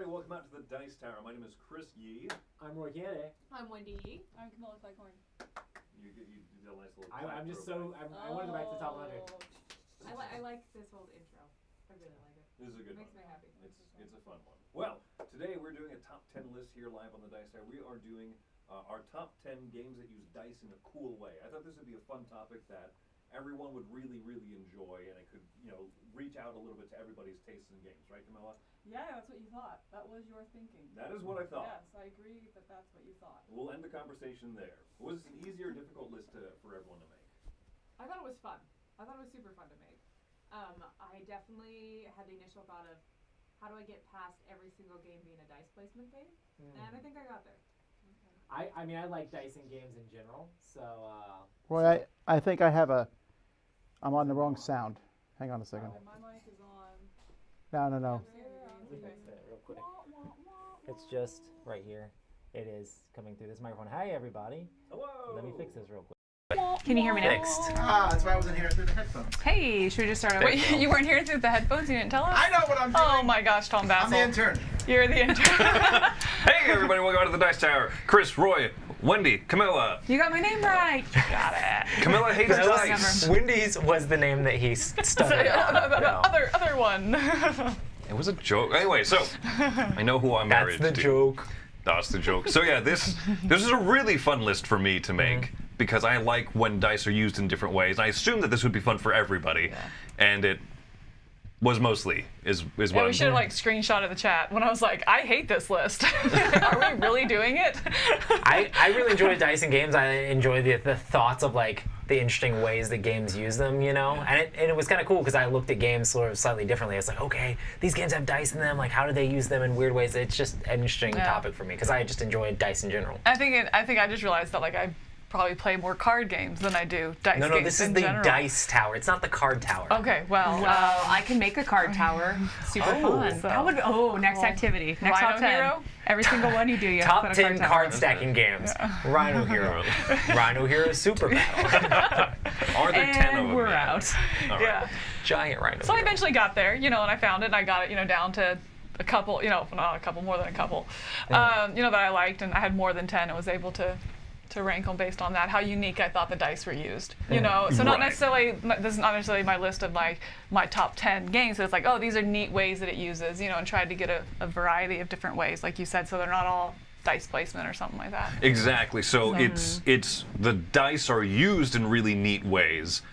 Welcome out to the Dice Tower. My name is Chris Yi. I'm Cannaday. I'm Wendy Yi. I'm Camilla Cleghorn. You did a nice little. I'm just so. I want to go back to the top 100. I like this whole intro. I really like it. This is a good Makes one. me happy. It's a fun one. Well, today we're doing a top 10 list here live on the Dice Tower. We are doing our top 10 games that use dice in a cool way. I thought this would be a fun topic that everyone would really, really enjoy, and it could, reach out a little bit to everybody's tastes in games, right, Camilla? Yeah, that's what you thought. That was your thinking. That is what I thought. Yes, I agree that that's what you thought. We'll end the conversation there. Was this an easy or difficult list for everyone to make? I thought it was fun. I thought it was super fun to make. I definitely had the initial thought of how do I get past every single game being a dice placement game, and I think I got there. I mean, I like dice in games in general, so. Roy, I think I have I'm on the wrong sound. Hang on a second. My mic is on. No. Let me fix it real quick. It's just right here. It is coming through this microphone. Hi, everybody. Hello. Let me fix this real quick. Can you hear me now? Fixed. That's why I wasn't here through the headphones. Hey, should we just start over? Wait, You weren't here through the headphones? You didn't tell us? I know what I'm doing. Oh my gosh, Tom Bassel. I'm the intern. You're the intern. Hey everybody, welcome to the Dice Tower. Chris, Roy, Wendy, Camilla. You got my name right. You got it. Camilla hates dice. Wendy's was the name that he stuttered on. Other one. It was a joke. Anyway, so I know who I'm married to. That's the joke. That's the joke. So yeah, this is a really fun list for me to make because I like when dice are used in different ways. And I assume that this would be fun for everybody, and it was mostly is what Yeah, we should have screenshotted the chat when I was like, I hate this list. Are we really doing it? I really enjoy dice in games. I enjoy the thoughts of the interesting ways that games use them, And it was kind of cool because I looked at games sort of slightly differently. It's like, okay, these games have dice in them. Like, how do they use them in weird ways? It's just an interesting topic for me because I just enjoy dice in general. I think I just realized that I probably play more card games than I do dice games. No, this is the dice tower. It's not the card tower. Okay, well, I can make a card tower. Super fun. So- That would next activity. Next Rhino top 10. Hero? Every single one you do, you have Top to put a 10 card card tower. stacking games. Rhino Hero. Rhino Hero Super Battle. Are there 10 of And them? we're yet? out. All right. Yeah. Giant Rhino So I Hero. eventually got there, and I found it, and I got it, down to a couple, not a couple, more than a couple, that I liked, and I had more than 10 and was able to rank them based on that, how unique I thought the dice were used, So not Right. necessarily, this is not necessarily my list of my top 10 games, so it's oh, these are neat ways that it uses, and tried to get a variety of different ways, like you said, so they're not all dice placement or something like that. Exactly. So it's the dice are used in really neat ways,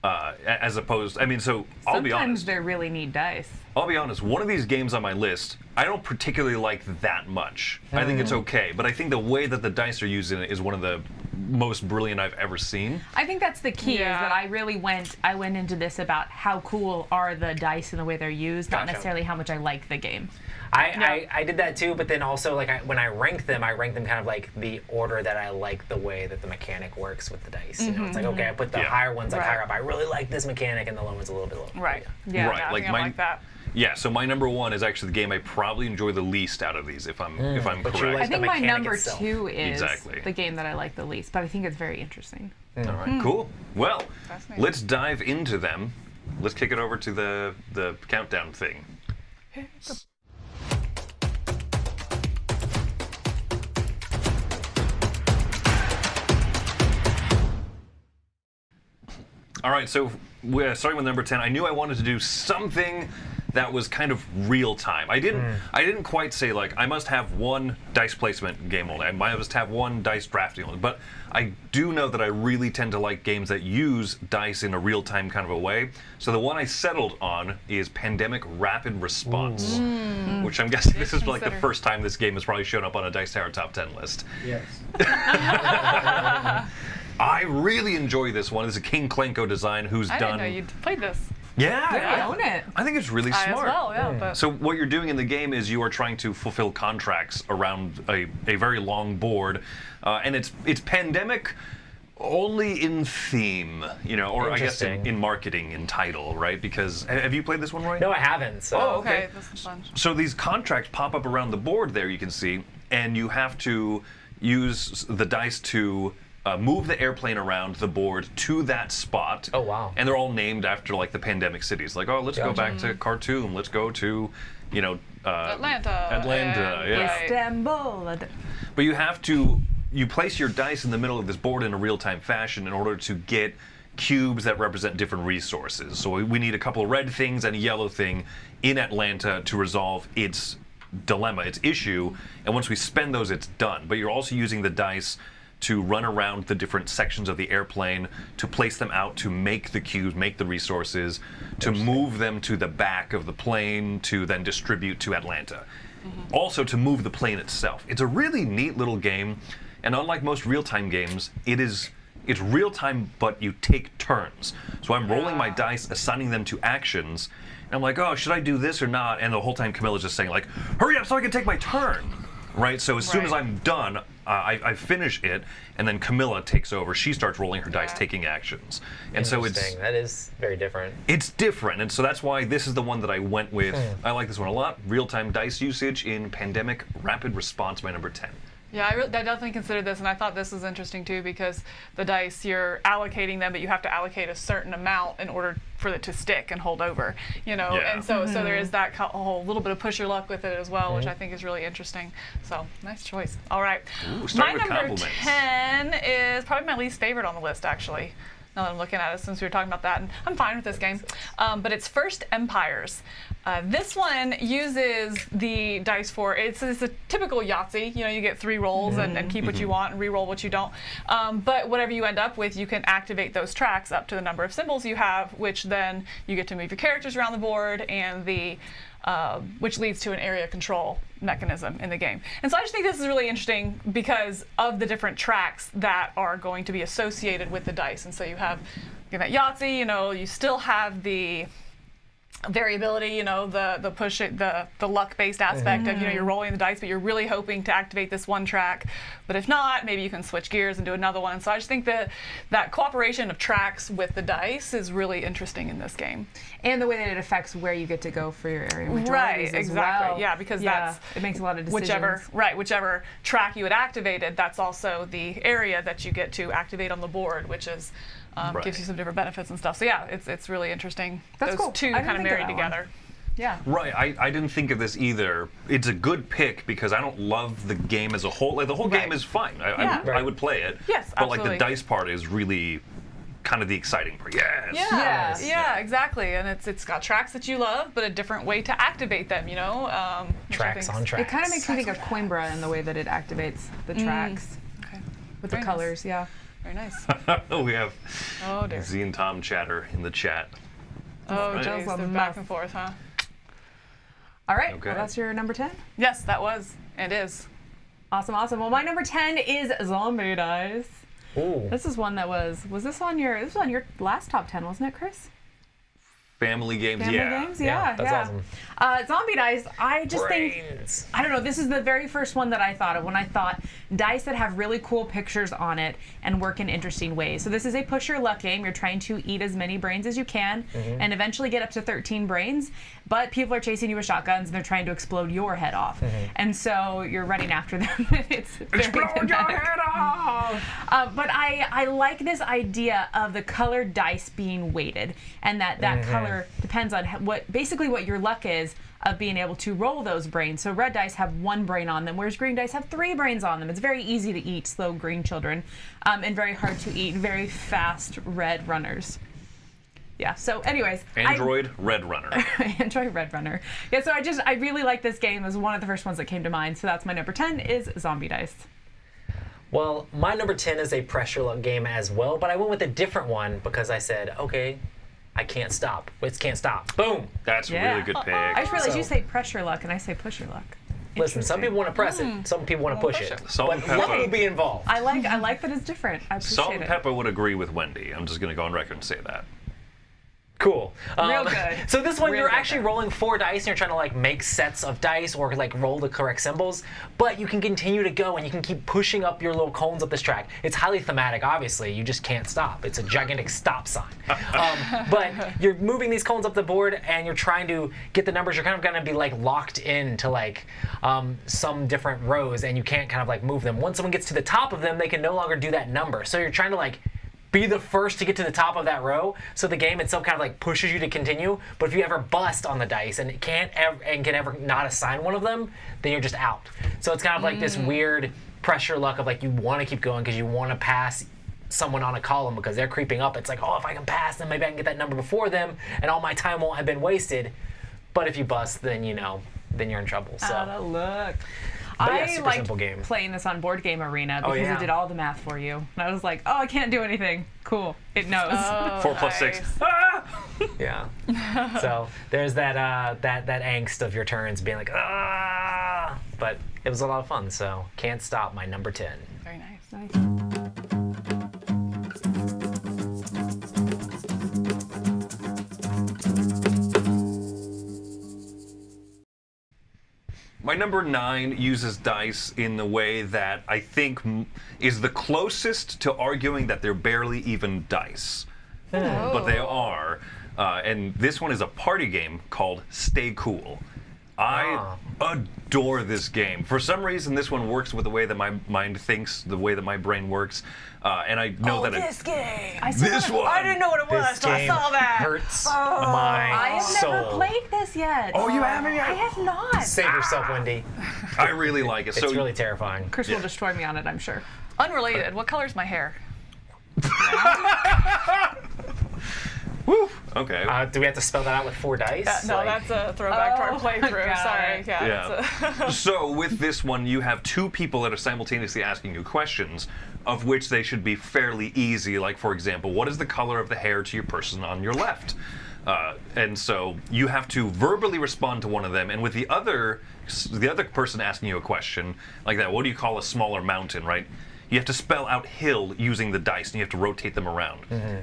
as opposed. I mean, so I'll be Sometimes honest. they're really neat dice. I'll be honest. One of these games on my list, I don't particularly like that much. I think it's okay, but I think the way that the dice are used in it is one of the most brilliant I've ever seen. I think that's the key, is Yeah. that I went into this about how cool are the dice and the way they're used, not Gotcha. necessarily how much I like the game. I did that too, but then also when I rank them kind of the order that I like the way that the mechanic works with the dice. It's okay, I put the higher ones higher up. I really like this mechanic, and the low ones a little bit lower. Right. Yeah. Right. I Like think I'm mine- like that. Yeah. So my number one is actually the game I probably enjoy the least out of these, if I'm but you correct. like I think the my mechanic number itself. 2 is Exactly. the game that I like the least, but I think it's very interesting. All right. Cool. Well, Fascinating. let's dive into them. Let's kick it over to the countdown thing. All right, so we're starting with number 10. I knew I wanted to do something that was kind of real time. I didn't quite say I must have one dice placement game only. I must have one dice drafting only. But I do know that I really tend to like games that use dice in a real time kind of a way. So the one I settled on is Pandemic Rapid Response, which I'm guessing this is the first time this game has probably shown up on a Dice Tower top 10 list. Yes. I really enjoy this one. It's a King Klenko design who's I done. didn't know you'd played this. Yeah, I own it. I think it's really I smart. as well, yeah. But So what you're doing in the game is you are trying to fulfill contracts around a very long board, and it's pandemic only in theme, or I guess Interesting. in marketing, in title, right? Because have you played this one, Roy? No, I haven't. So. Oh, okay, this is fun. So these contracts pop up around the board there, you can see, and you have to use the dice to move the airplane around the board to that spot. Oh, wow. And they're all named after like the pandemic cities. Like, let's go back to Khartoum. Let's go to, Atlanta. Atlanta, and, yeah. right. Istanbul. But you place your dice in the middle of this board in a real-time fashion in order to get cubes that represent different resources. So we need a couple of red things and a yellow thing in Atlanta to resolve its dilemma, its issue. And once we spend those, it's done. But you're also using the dice to run around the different sections of the airplane, to place them out, to make the cubes, make the resources, to move them to the back of the plane, to then distribute to Atlanta. Also to move the plane itself. It's a really neat little game, and unlike most real-time games, it's real-time, but you take turns. So I'm rolling my dice, assigning them to actions, and I'm like, should I do this or not? And the whole time Camilla's just saying like, hurry up so I can take my turn. Right, so as soon as I'm done, I finish it, and then Camilla takes over. She starts rolling her dice, taking actions, and so that is very different. It's different, and so that's why this is the one that I went with. I like this one a lot. Real-time dice usage in pandemic rapid response, my number 10. Yeah, I definitely considered this, and I thought this was interesting too because the dice, you're allocating them, but you have to allocate a certain amount in order for it to stick and hold over, Yeah. And so there is that whole little bit of push your luck with it as well, which I think is really interesting. So nice choice. All right, Ooh, my starting with number compliments. 10 is probably my least favorite on the list, actually. Now that I'm looking at it, since we were talking about that, and I'm fine with this game, but it's First Empires. This one uses the dice for, it's a typical Yahtzee, you get 3 rolls and keep what you want and re-roll what you don't. But whatever you end up with, you can activate those tracks up to the number of symbols you have, which then you get to move your characters around the board, and which leads to an area control mechanism in the game. And so I just think this is really interesting because of the different tracks that are going to be associated with the dice. And so you have that Yahtzee, you still have the variability, the push it, the luck-based aspect of, you're rolling the dice, but you're really hoping to activate this one track. But if not, maybe you can switch gears and do another one. So I just think that cooperation of tracks with the dice is really interesting in this game. And the way that it affects where you get to go for your area majorities Right, as exactly. well. Yeah, because it makes a lot of decisions. Whichever track you had activated, that's also the area that you get to activate on the board, which is gives you some different benefits and stuff. So yeah, it's really interesting. That's Those cool. two I didn't kind of think of married that one. together. Yeah. Right, I didn't think of this either. It's a good pick because I don't love the game as a whole. Like the whole game is fine. I would play it. Yes, but like absolutely. the dice part is really kind of the exciting part. Yes. Yeah, yeah, exactly. And it's got tracks that you love, but a different way to activate them, which I Tracks think on tracks. It kind of makes me think of Coimbra in the way that it activates the tracks Okay. with Very the nice. colors. Yeah. Very nice. We have Oh dear. Z and Tom chatter in the chat. Oh Right. geez, they're back and forth, huh? All right. Okay. Well, that's your number 10. Yes, that was and is. Awesome. Well, my number 10 is Zombie Dice. Ooh. This is one that was this on your last top 10, wasn't it, Chris? Family games, Family yeah. games? Yeah, that's awesome. Zombie Dice, I just think, Brains. I don't know, this is the very first one that I thought of when I thought dice that have really cool pictures on it and work in interesting ways. So this is a push your luck game. You're trying to eat as many brains as you can and eventually get up to 13 brains, but people are chasing you with shotguns and they're trying to explode your head off. And so you're running after them. It's very Explode your head off! but I like this idea of the colored dice being weighted, and that color depends on basically what your luck is of being able to roll those brains. So red dice have 1 brain on them, whereas green dice have 3 brains on them. It's very easy to eat slow green children, and very hard to eat very fast red runners. Yeah, so anyways. Android Red Runner. Android Red Runner. Yeah, so I really like this game. It was one of the first ones that came to mind. So that's my number 10 is Zombie Dice. Well, my number 10 is a pressure luck game as well, but I went with a different one because I said, okay, I can't stop. It can't stop. Boom. That's a Yeah. really good pick. I just realized So- you say pressure luck and I say push your luck. Listen, some people want to press it, some people want to push it. Salt and But luck pepper. will be involved. I like that it's different. I appreciate Salt and it. pepper would agree with Wendy. I'm just going to go on record and say that. Cool. Real good. So this one, Real you're good. actually rolling 4 dice, and you're trying to like make sets of dice or like roll the correct symbols. But you can continue to go, and you can keep pushing up your little cones up this track. It's highly thematic, obviously. You just can't stop. It's a gigantic stop sign. But you're moving these cones up the board, and you're trying to get the numbers. You're kind of going to be like locked into like some different rows, and you can't kind of like move them. Once someone gets to the top of them, they can no longer do that number. So you're trying to like be the first to get to the top of that row, so the game itself kind of like pushes you to continue. But if you ever bust on the dice and can ever not assign one of them, then you're just out. So it's kind of like this weird pressure luck of like you want to keep going because you want to pass someone on a column because they're creeping up. It's like, oh, if I can pass them, maybe I can get that number before them, and all my time won't have been wasted. But if you bust, then then you're in trouble. So. Out of luck. But yeah, I super liked simple game. playing this on Board Game Arena because yeah. it did all the math for you. And I was like, oh, I can't do anything. Cool. It knows. Oh, 4 plus 6. nice. Ah! Yeah. So there's that that angst of your turns being like, ah. But it was a lot of fun. So can't stop my number 10. Very nice. Nice. My number 9 uses dice in the way that I think is the closest to arguing that they're barely even dice. But they are. And this one is a party game called Stay Cool. I adore this game. For some reason, this one works with the way that my mind thinks, the way that my brain works. And I know that this game. this one. I didn't know what it was, This so I game saw that. hurts I my have soul. never played this yet. Oh, you haven't yet? I have not. Save yourself, Wendy. I really like it. It's So really terrifying. Chris will destroy me on it, I'm sure. Unrelated. What color's my hair? Woo. Okay. Do we have to spell that out with 4 dice? No, Like- that's a throwback to our Oh, playthrough. got Sorry. it. Yeah. Yeah. So with this one, you have 2 people that are simultaneously asking you questions, of which they should be fairly easy. Like, for example, what is the color of the hair to your person on your left? And so you have to verbally respond to one of them, and with the other person asking you a question like that, what do you call a smaller mountain, right? You have to spell out hill using the dice, and you have to rotate them around.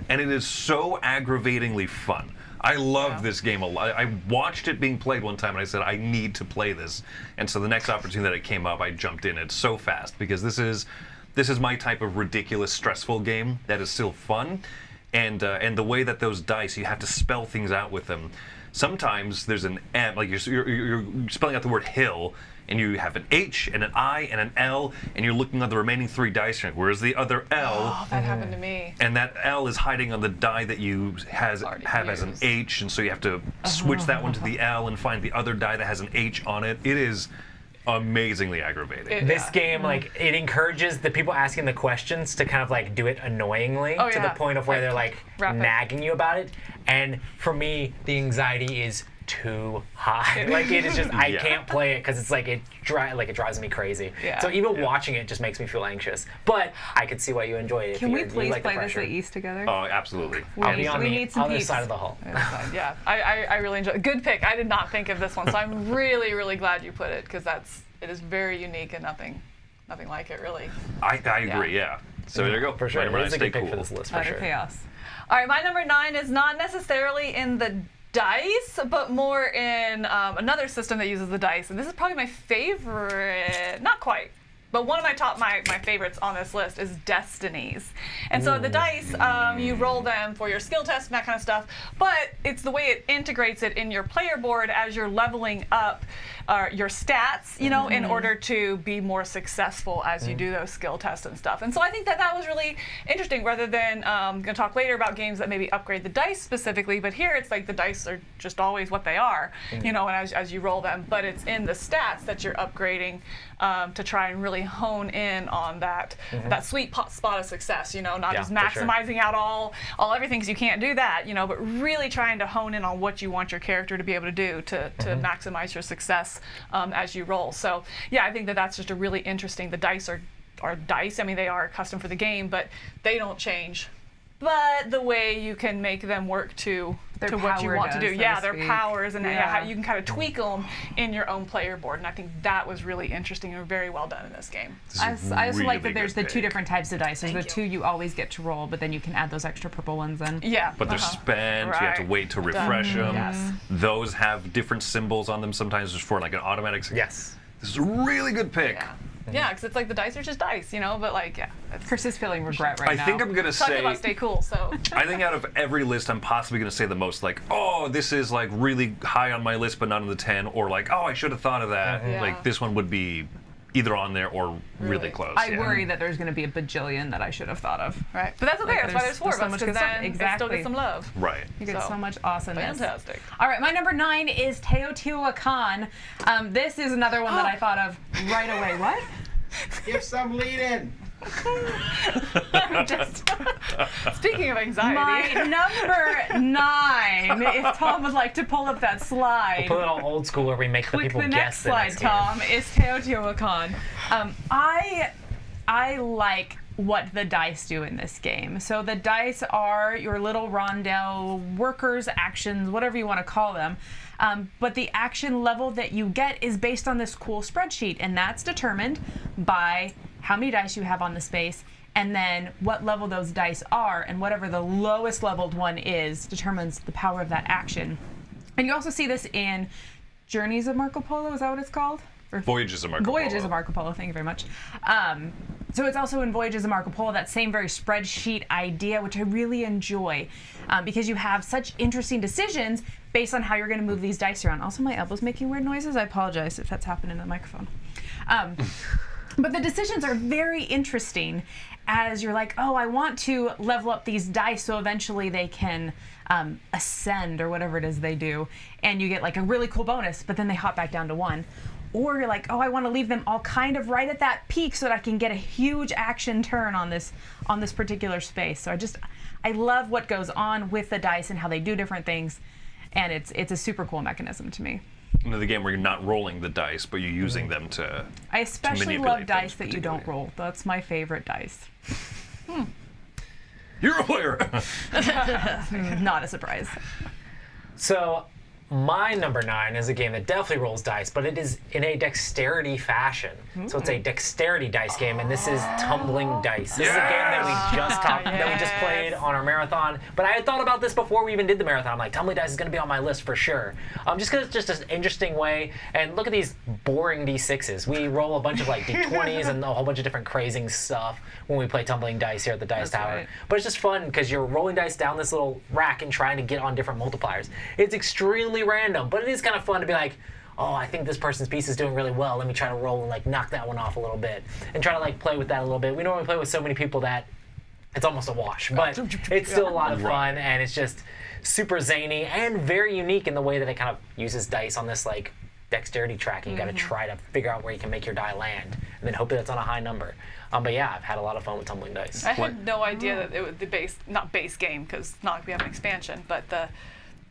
And it is so aggravatingly fun. I love this game a lot. I watched it being played one time, and I said, I need to play this. And so the next opportunity that it came up, I jumped in it so fast, because this is my type of ridiculous, stressful game that is still fun. And the way that those dice, you have to spell things out with them. Sometimes there's an M, like you're spelling out the word hill, and you have an H and an I and an L, and you're looking at the remaining 3 dice, and where's the other L? Oh, that happened to me. And that L is hiding on the die that you have as an H, and so you have to switch that one to the L and find the other die that has an H on it. It is amazingly aggravating. This game, like, it encourages the people asking the questions to kind of like do it annoyingly to the yeah. point of where they're like rapid. nagging you about it. And for me, the anxiety is too high. Like, it is just, I can't play it because it's like it drives me crazy. Yeah. So even watching it just makes me feel anxious. But I could see why you enjoy it. Can we you please like the play this pressure. at East together? Oh, absolutely. I'll be on we the need some other peeps. side of the hall. Yeah, I really enjoy it. Good pick. I did not think of this one, so I'm really, really glad you put it, because it is very unique and nothing like it, really. I agree, yeah. So there you go. For sure. My number It is a nine, good Stay pick for Cool. this list, for Utter sure. chaos. All right, my number 9 is not necessarily in the dice, but more in another system that uses the dice, and this is probably my favorite. Not quite, but one of my favorites on this list is Destinies. And so the dice, you roll them for your skill test and that kind of stuff, but it's the way it integrates it in your player board as you're leveling up your stats, in order to be more successful as you do those skill tests and stuff. And so I think that was really interesting, rather than, I'm going to talk later about games that maybe upgrade the dice specifically, but here it's like the dice are just always what they are, and as you roll them, but it's in the stats that you're upgrading to try and really hone in on that sweet spot of success, not just maximizing out all everything, because you can't do that, but really trying to hone in on what you want your character to be able to do to maximize your success as you roll. So yeah, I think that's just a really interesting. The dice are dice. I mean, they are custom for the game, but they don't change but the way you can make them work to Their what you power want to do. does, so Yeah, to their speak. powers and Yeah. how you can kind of tweak them in your own player board. And I think that was really interesting and very well done in this game. This is I also like really that there's the good two pick. different types of dice. There's Thank the you. two you always get to roll, but then you can add those extra purple ones in. Yeah. But they're spent. You have to Right. wait to refresh them. Yes. Those have different symbols on them sometimes, just for like an automatic. Yes. This is a really good pick. Yeah. Yeah, because it's like the dice are just dice, you know. But like, yeah. Chris is feeling regret right I now. think I'm gonna Talking say. about stay cool, so. I think out of every list, I'm possibly going to say the most like, oh, this is like really high on my list, but not in the 10, or like, oh, I should have thought of that. Yeah. Like this one would be either on there or really Really. close. I yeah. worry that there's going to be a bajillion that I should have thought of. Right. But that's okay. Like, that's why there's four of so us, much because good stuff. then it still Exactly. gets some love. Right. You get So, so much awesomeness. Fantastic. All right, my number 9 is Teotihuacan. This is another one that I thought of right away. What? Give some lead in. Just Speaking of anxiety. my number 9. If Tom would like to pull up that slide. Put it all old school where we make the Click people the guess next the slide, next game. Tom. Is Teotihuacan. I like what the dice do in this game. So the dice are your little rondel workers, actions, whatever you want to call them. But the action level that you get is based on this cool spreadsheet, and that's determined by how many dice you have on the space, and then what level those dice are, and whatever the lowest leveled one is determines the power of that action. And you also see this in Journeys of Marco Polo, is that what it's called? Or Voyages of Marco Polo. Voyages of Marco Polo, thank you very much. So it's also in Voyages of Marco Polo, that same very spreadsheet idea, which I really enjoy, because you have such interesting decisions based on how you're going to move these dice around. Also, my elbow's making weird noises. I apologize if that's happening in the microphone. But the decisions are very interesting as you're like, oh, I want to level up these dice so eventually they can ascend or whatever it is they do. And you get like a really cool bonus, but then they hop back down to 1. Or you're like, oh, I want to leave them all kind of right at that peak so that I can get a huge action turn on this particular space. So I love what goes on with the dice and how they do different things. And it's a super cool mechanism to me. Another game where you're not rolling the dice, but you're using them to. I especially manipulate love dice things that you don't particularly. roll. That's my favorite dice. You're a player. Not a surprise. So my number 9 is a game that definitely rolls dice, but it is in a dexterity fashion. So it's a dexterity dice game, and this is Tumbling Dice. This is a game that we just that we just played on our marathon. But I had thought about this before we even did the marathon. I'm like, Tumbling Dice is going to be on my list for sure. Just because it's just an interesting way. And look at these boring D6s. We roll a bunch of like D20s and a whole bunch of different crazing stuff when we play Tumbling Dice here at the Dice Tower. right. But it's just fun because you're rolling dice down this little rack and trying to get on different multipliers. It's extremely random, but it is kind of fun to be like, oh, I think this person's piece is doing really well. Let me try to roll and like knock that one off a little bit and try to like play with that a little bit. We normally play with so many people that it's almost a wash, but it's still a lot of fun, and it's just super zany and very unique in the way that it kind of uses dice on this like dexterity track, and you got to try to figure out where you can make your die land, and then hope that it's on a high number. But yeah, I've had a lot of fun with Tumbling Dice. I had no idea that it was the not base game, because it's not like we have an expansion, but the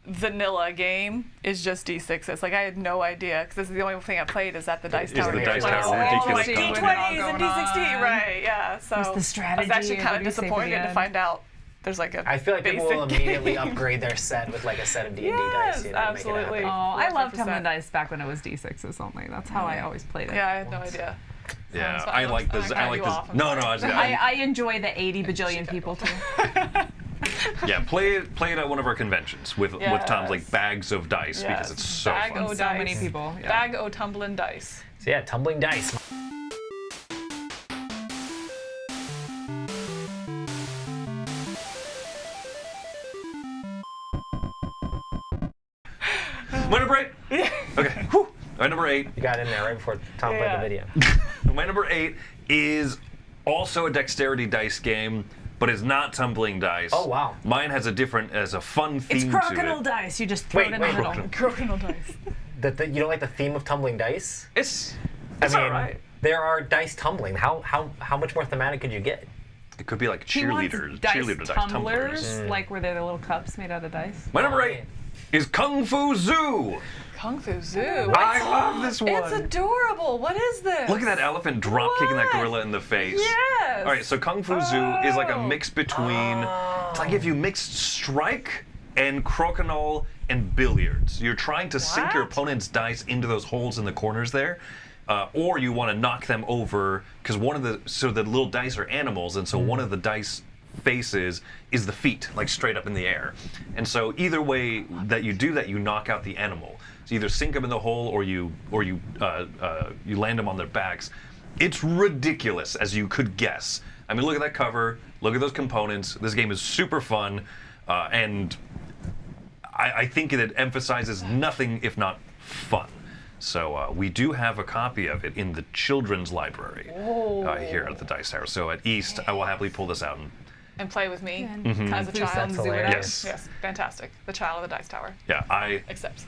vanilla game is just D6s. Like, I had no idea, because this is the only thing I played is at the Dice Is Tower. the Dice Like, Tower oh, ridiculous like content. D20s and D16, right, yeah. So What's the I was strategy? actually kind What of do you say for the disappointed to end? find out there's like a I feel like people will basic immediately game. upgrade their set with like a set of D&D dice. Yes, You know, to make it absolutely. happen. Oh, I loved 100%. Tumbling Dice back when it was D6s only. That's how I always played it. Yeah, I had no idea. Yeah, So I like I'm this. gonna I cut like you this. off, I'm No, sorry. no, I was, I enjoy the 80 bajillion people too. yeah. Play it at one of our conventions with Tom's like Yes. bags of dice because Yes. it's so Bag fun. o' So dice. many people. Yeah. Bag o' tumbling dice. So yeah, Tumbling Dice. My number 8. Okay. Whew. My number 8. You got in there right before Tom played the video. My number 8 is also a dexterity dice game, but it's not tumbling dice. Oh, wow. Mine has a fun theme It's to crocodile it. dice. You just throw it in the middle. Crocodile dice. You don't like the theme of Tumbling Dice? It's I mean, alright. there are dice tumbling. How much more thematic could you get? It could be like He wants cheerleaders, dice cheerleader dice tumblers, tumblers. like where they're the little cups made out of dice. My number 8 is Kung Fu Zoo. Kung Fu Zoo. I love this one. It's adorable. What is this? Look at that elephant drop kicking that gorilla in the face. Yes. All right, so Kung Fu Zoo is like a mix between It's like if you mixed Strike and Crokinole and billiards. You're trying to sink your opponent's dice into those holes in the corners there. Or you want to knock them over, because the little dice are animals, and so one of the dice faces is the feet, like straight up in the air. And so either way that you do that, you knock out the animal. So either sink them in the hole or you land them on their backs. It's ridiculous, as you could guess. I mean, look at that cover, look at those components. This game is super fun, and I think it emphasizes nothing if not fun. So we do have a copy of it in the children's library here at the Dice Tower. So at East, I will happily pull this out And play with me as a That's child. hilarious. Yes, fantastic. The child of the Dice Tower. Yeah, I Accepts.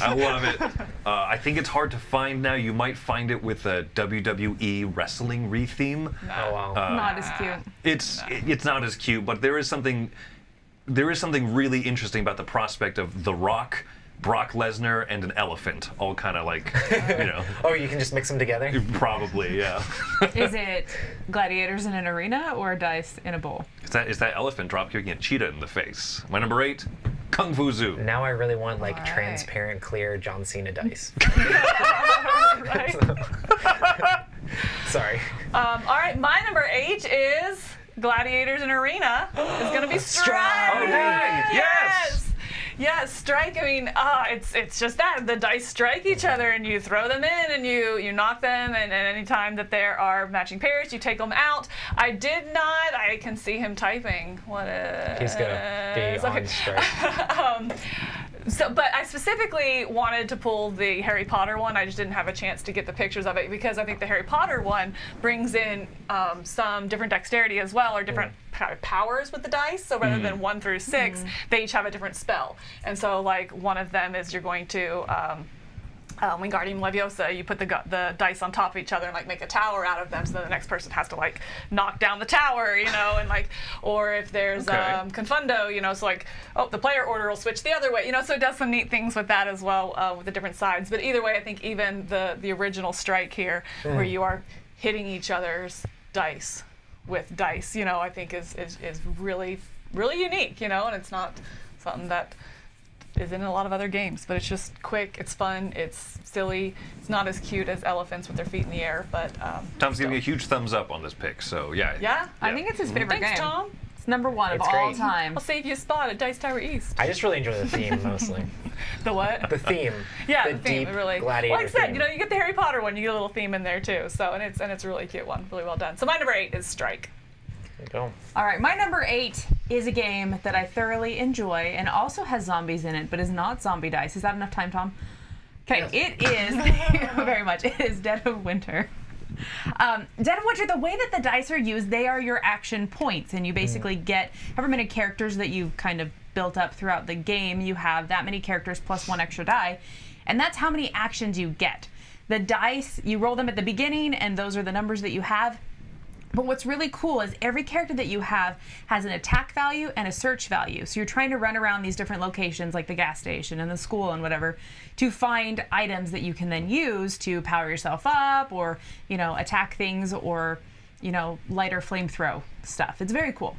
love it. I think it's hard to find now. You might find it with a WWE wrestling retheme. Oh wow. Not as cute. It's not as cute, but there is something really interesting about the prospect of The Rock, Brock Lesnar, and an elephant all kind of like, Oh, you can just mix them together? probably, yeah. Is it gladiators in an arena or dice in a bowl? Is that elephant drop kicking a cheetah in the face? My number 8, Kung Fu Zoo. Now I really want like Alright. transparent, clear John Cena dice. Right? Sorry. All right, my number 8 is Gladiators in Arena. It's gonna be Strike. Oh, dang! Yes! Yes, Strike. I mean, it's just that the dice strike each other, and you throw them in, and you knock them, and any time that there are matching pairs, you take them out. I did not. I can see him typing. What is? He's gonna be on strike. But I specifically wanted to pull the Harry Potter one. I just didn't have a chance to get the pictures of it because I think the Harry Potter one brings in some different dexterity as well, or different powers with the dice. So rather than 1 through 6, they each have a different spell. And so, like, one of them is you're going to Wingardium Leviosa, you put the dice on top of each other and like make a tower out of them, so then the next person has to like knock down the tower, and like, or if there's Confundo, so like, the player order will switch the other way, so it does some neat things with that as well, with the different sides. But either way, I think even the original Strike here, where you are hitting each other's dice with dice, I think is really, really unique, and it's not something that is in a lot of other games, but it's just quick, it's fun, it's silly, it's not as cute as elephants with their feet in the air, but Tom's giving a huge thumbs up on this pick, so yeah. Yeah? I think it's his favorite Thanks, game. Tom. It's number 1 of It's all great. time. I'll save you a spot at Dice Tower East. I just really enjoy the theme mostly. The what? The theme. Yeah, the the theme, deep really. gladiator Like I said, theme. you get the Harry Potter one, you get a little theme in there too. So and it's a really cute one, really well done. So my number 8 is Strike. There you go. All right, my number 8 is a game that I thoroughly enjoy and also has zombies in it, but is not zombie dice. Is that enough time, Tom? Okay, it is, thank you very much, it is Dead of Winter. Dead of Winter, the way that the dice are used, they are your action points, and you basically get however many characters that you've kind of built up throughout the game. You have that many characters plus 1 extra die, and that's how many actions you get. The dice, you roll them at the beginning, and those are the numbers that you have. But what's really cool is every character that you have has an attack value and a search value. So you're trying to run around these different locations like the gas station and the school and whatever to find items that you can then use to power yourself up or, attack things or, light or flamethrow stuff. It's very cool.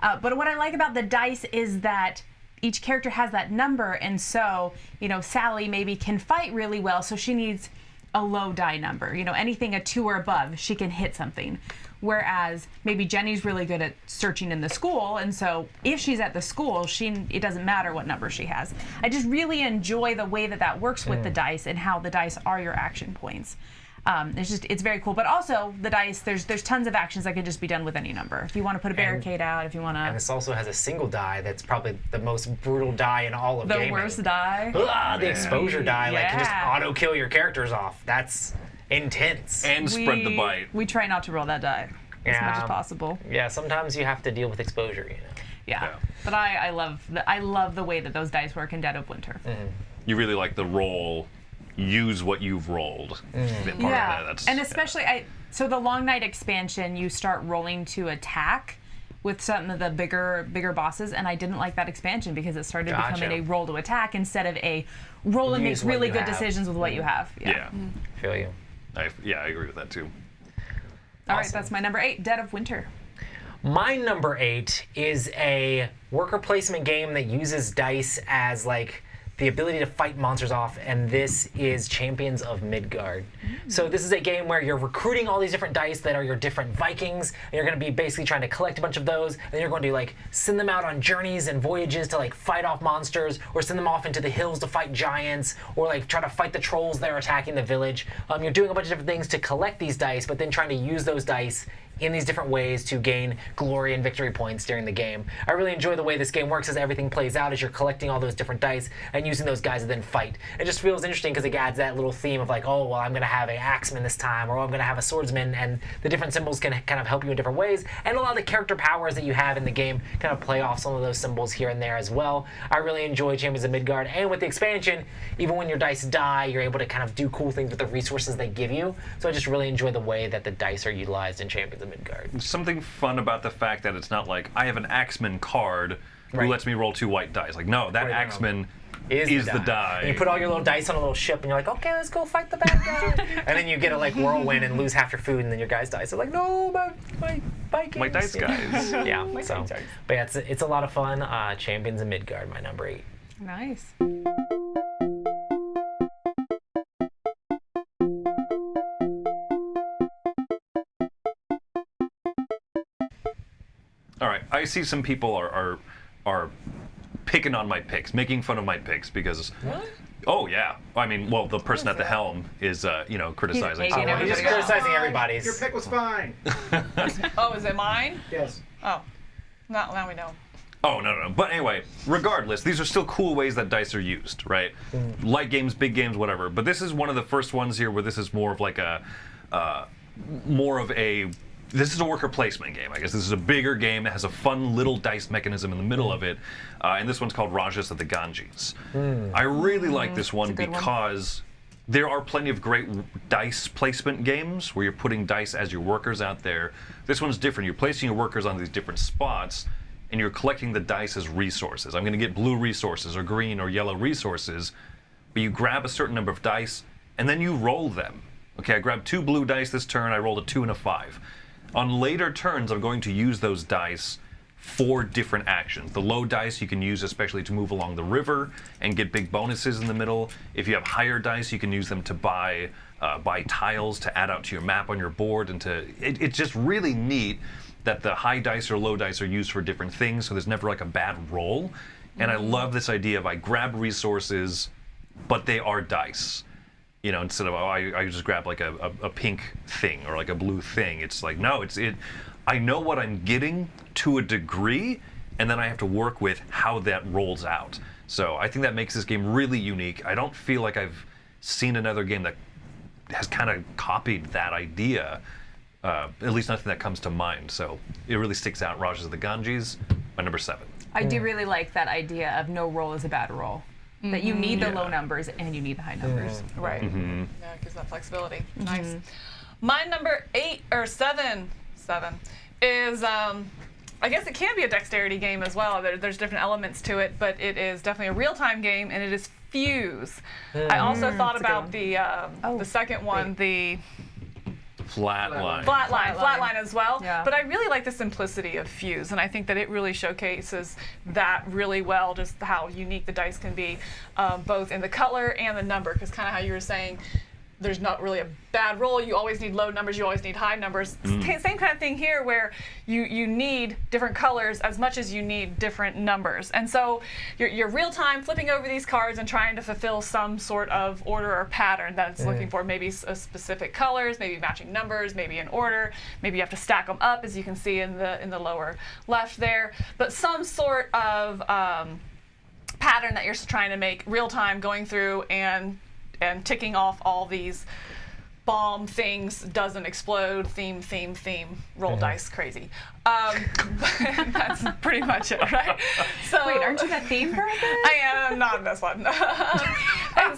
But what I like about the dice is that each character has that number, and so, Sally maybe can fight really well, so she needs a low die number. Anything a 2 or above, she can hit something. Whereas maybe Jenny's really good at searching in the school, and so if she's at the school, it doesn't matter what number she has. I just really enjoy the way that works with the dice and how the dice are your action points. It's very cool. But also the dice, there's tons of actions that can just be done with any number. If you want to put a barricade out, if you want And to. this also has a single die that's probably the most brutal die in all of The gaming. worst die. The exposure die, like can just Yeah. auto kill your characters off. That's intense. And spread the bite. We try not to roll that die as much as possible. Yeah, sometimes you have to deal with exposure, Yeah. But I love the way that those dice work in Dead of Winter. You really like the roll, use what you've rolled. Part of that, that's, and especially so the Long Night expansion, you start rolling to attack with some of the bigger bosses, and I didn't like that expansion because it started becoming a roll to attack instead of a roll and make really good decisions with what you have. Yeah. Feel you. I agree with that too. All right, that's my number 8, Dead of Winter. My number 8 is a worker placement game that uses dice as like the ability to fight monsters off, and this is Champions of Midgard. So this is a game where you're recruiting all these different dice that are your different Vikings, and you're going to be basically trying to collect a bunch of those, and then you're going to like send them out on journeys and voyages to like fight off monsters, or send them off into the hills to fight giants, or like try to fight the trolls that are attacking the village. You're doing a bunch of different things to collect these dice, but then trying to use those dice in these different ways to gain glory and victory points during the game. I really enjoy the way this game works as everything plays out as you're collecting all those different dice and using those guys to then fight. It just feels interesting because it adds that little theme of like, oh, well, I'm going to have an axeman this time, or I'm going to have a swordsman, and the different symbols can kind of help you in different ways. And a lot of the character powers that you have in the game kind of play off some of those symbols here and there as well. I really enjoy Champions of Midgard, and with the expansion, even when your dice die, you're able to kind of do cool things with the resources they give you. So I just really enjoy the way that the dice are utilized in Champions of Midgard. Something fun about the fact that it's not like I have an axeman card who Right. lets me roll 2 white dice. Like, no, that Right, no. axeman Is the die. And you put all your little dice on a little ship, and you're like, okay, let's go fight the bad guy. And then you get a like whirlwind and lose half your food, and then your guys die. So like, no, my Vikings. My dice guys. Yeah. So, but yeah, it's a lot of fun. Champions of Midgard, my number 8. Nice. All right, I see some people are picking on my picks, making fun of my picks because. What? Oh yeah, I mean, well, the person at the helm is criticizing. hating someone. He's just everybody else. criticizing everybody's. Your pick was fine. Oh, is it mine? Yes. Oh, now we know. Oh, no. But anyway, regardless, these are still cool ways that dice are used, right? Light games, big games, whatever. But this is one of the first ones here where this is more of like this is a worker placement game, I guess. This is a bigger game that has a fun little dice mechanism in the middle of it. And this one's called Rajas of the Ganges. I really like this one good one. because there are plenty of great dice placement games where you're putting dice as your workers out there. This one's different. You're placing your workers on these different spots, and you're collecting the dice as resources. I'm going to get blue resources or green or yellow resources, but you grab a certain number of dice, and then you roll them. Okay, I grabbed 2 blue dice this turn, I rolled a 2 and a 5. On later turns, I'm going to use those dice for different actions. The low dice you can use especially to move along the river and get big bonuses in the middle. If you have higher dice, you can use them to buy tiles to add out to your map on your board. And it's just really neat that the high dice or low dice are used for different things, so there's never like a bad roll. And I love this idea of I grab resources, but they are dice. You know, instead of I just grab like a pink thing or like a blue thing. It's like, no, I know what I'm getting to a degree, and then I have to work with how that rolls out. So I think that makes this game really unique. I don't feel like I've seen another game that has kind of copied that idea. At least nothing that comes to mind. So it really sticks out. Rajas of the Ganges, my number 7. I do really like that idea of no roll is a bad roll. That you need the low numbers and you need the high numbers. Right. Yeah, it gives that flexibility. Nice. My number 8 or 7 is I guess it can be a dexterity game as well. There's different elements to it, but it is definitely a real-time game, and it is Fuse. I also thought about the second one, the Flatline as well. Yeah. But I really like the simplicity of Fuse, and I think that it really showcases that really well, just how unique the dice can be, both in the color and the number, because kind of how you were saying, there's not really a bad roll. You always need low numbers. You always need high numbers. Same kind of thing here, where you need different colors as much as you need different numbers. And so you're real time flipping over these cards and trying to fulfill some sort of order or pattern that it's looking for. Maybe a specific colors, maybe matching numbers, maybe in order. Maybe you have to stack them up, as you can see in the lower left there. But some sort of pattern that you're trying to make real time, going through and ticking off all these bomb things, doesn't explode, theme, roll dice, crazy. That's pretty much it, right? So, Wait, aren't you that theme person? I am not in this one. And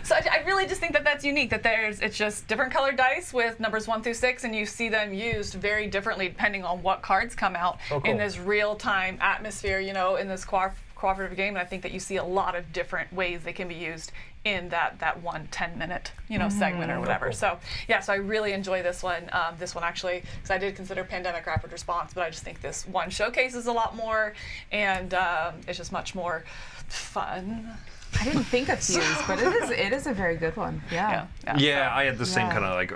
So I really just think that that's unique. That it's just different colored dice with numbers 1 through 6, and you see them used very differently depending on what cards come out in this real-time atmosphere. You know, in this cooperative game, and I think that you see a lot of different ways they can be used in that 1 10-minute segment or whatever. So yeah, so I really enjoy this one. This one actually, because I did consider Pandemic Rapid Response, but I just think this one showcases a lot more, and it's just much more fun. I didn't think of Fuse, but it is a very good one. Yeah. Yeah, I had the same kind of like,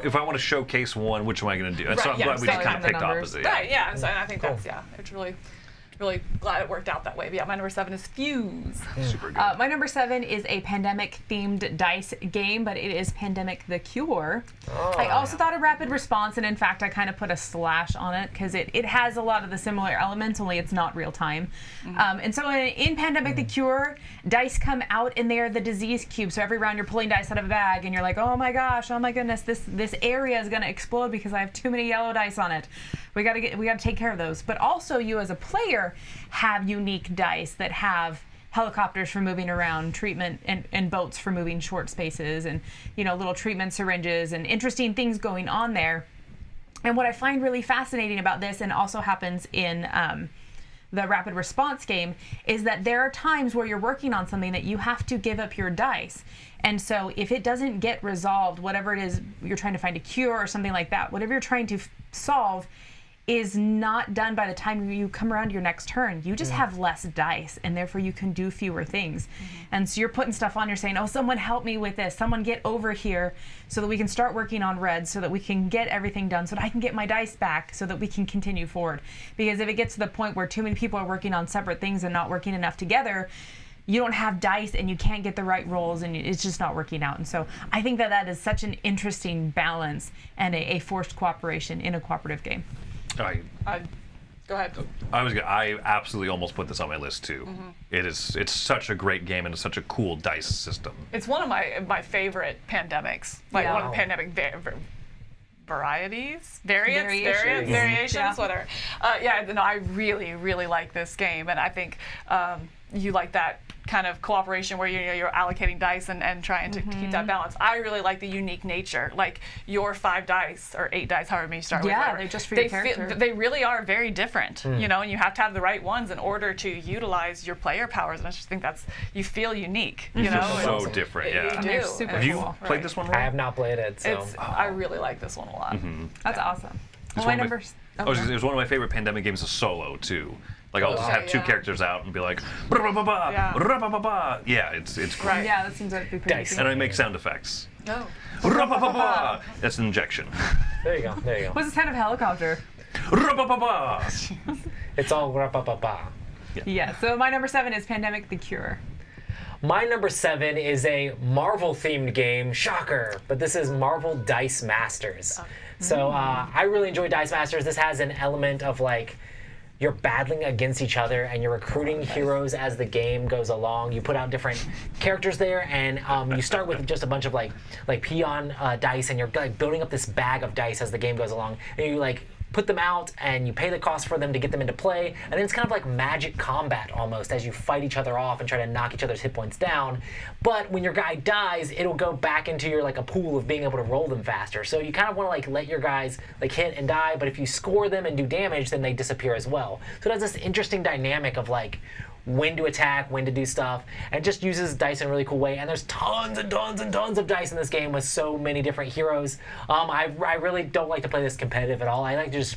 if I want to showcase one, which am I going to do? And so I'm glad we just kind of picked opposite. Right, yeah, and I think that's, it's really glad it worked out that way. But yeah, my number 7 is Fuse. Super good. My number 7 is a pandemic-themed dice game, but it is Pandemic the Cure. I also thought of Rapid Response, and in fact, I kind of put a slash on it because it has a lot of the similar elements, only it's not real time. And so in Pandemic the Cure, dice come out, and they are the disease cube. So every round, you're pulling dice out of a bag, and you're like, oh my gosh, oh my goodness, this area is going to explode because I have too many yellow dice on it. We got to take care of those. But also, you as a player have unique dice that have helicopters for moving around, treatment and boats for moving short spaces, and little treatment syringes and interesting things going on there. And what I find really fascinating about this, and also happens in the Rapid Response game, is that there are times where you're working on something that you have to give up your dice. And so if it doesn't get resolved, whatever it is you're trying to find a cure or something like that, whatever you're trying to solve is not done by the time you come around to your next turn. You just have less dice, and therefore you can do fewer things. And so you're putting stuff on, you're saying, oh, someone help me with this, someone get over here so that we can start working on red, so that we can get everything done, so that I can get my dice back, so that we can continue forward. Because if it gets to the point where too many people are working on separate things and not working enough together, you don't have dice and you can't get the right rolls, and it's just not working out. And so I think that is such an interesting balance and a forced cooperation in a cooperative game. Go ahead. I absolutely almost put this on my list too. It's such a great game, and it's such a cool dice system. It's one of my favorite pandemics. Like one of the pandemic variations, whatever. I really like this game, and I think you like that kind of cooperation where you're allocating dice and trying to keep that balance. I really like the unique nature, like your 5 dice or 8 dice, however many you start with. Yeah, they're just for your character. They really are very different, and you have to have the right ones in order to utilize your player powers. And I just think you feel unique. You know, so different. Yeah, you do. They're super Have you cool. played this one? Ron? I have not played it, so I really like this one a lot. That's awesome. It's My one of number. it was one of my favorite pandemic games, solo too. Like I'll just have 2 characters out and be like, yeah, it's great. Right. Yeah, that seems like it'd be pretty Dice. And I make sound effects. No. That's an injection. there you go. What's the sound of helicopter? It's all ra-pa-pa-pa. Yeah, so my number 7 is Pandemic the Cure. My number 7 is a Marvel-themed game, shocker, but this is Marvel Dice Masters. So I really enjoy Dice Masters. This has an element of like, you're battling against each other and you're recruiting heroes as the game goes along. You put out different characters there, and you start with just a bunch of like peon dice, and you're like building up this bag of dice as the game goes along. And you like put them out and you pay the cost for them to get them into play, and then it's kind of like magic combat almost as you fight each other off and try to knock each other's hit points down. But when your guy dies, it'll go back into your like a pool of being able to roll them faster. So you kind of want to like let your guys like hit and die, but if you score them and do damage, then they disappear as well. So it has this interesting dynamic of like when to attack, when to do stuff, and it just uses dice in a really cool way. And there's tons and tons and tons of dice in this game with so many different heroes. I really don't like to play this competitive at all. I like to just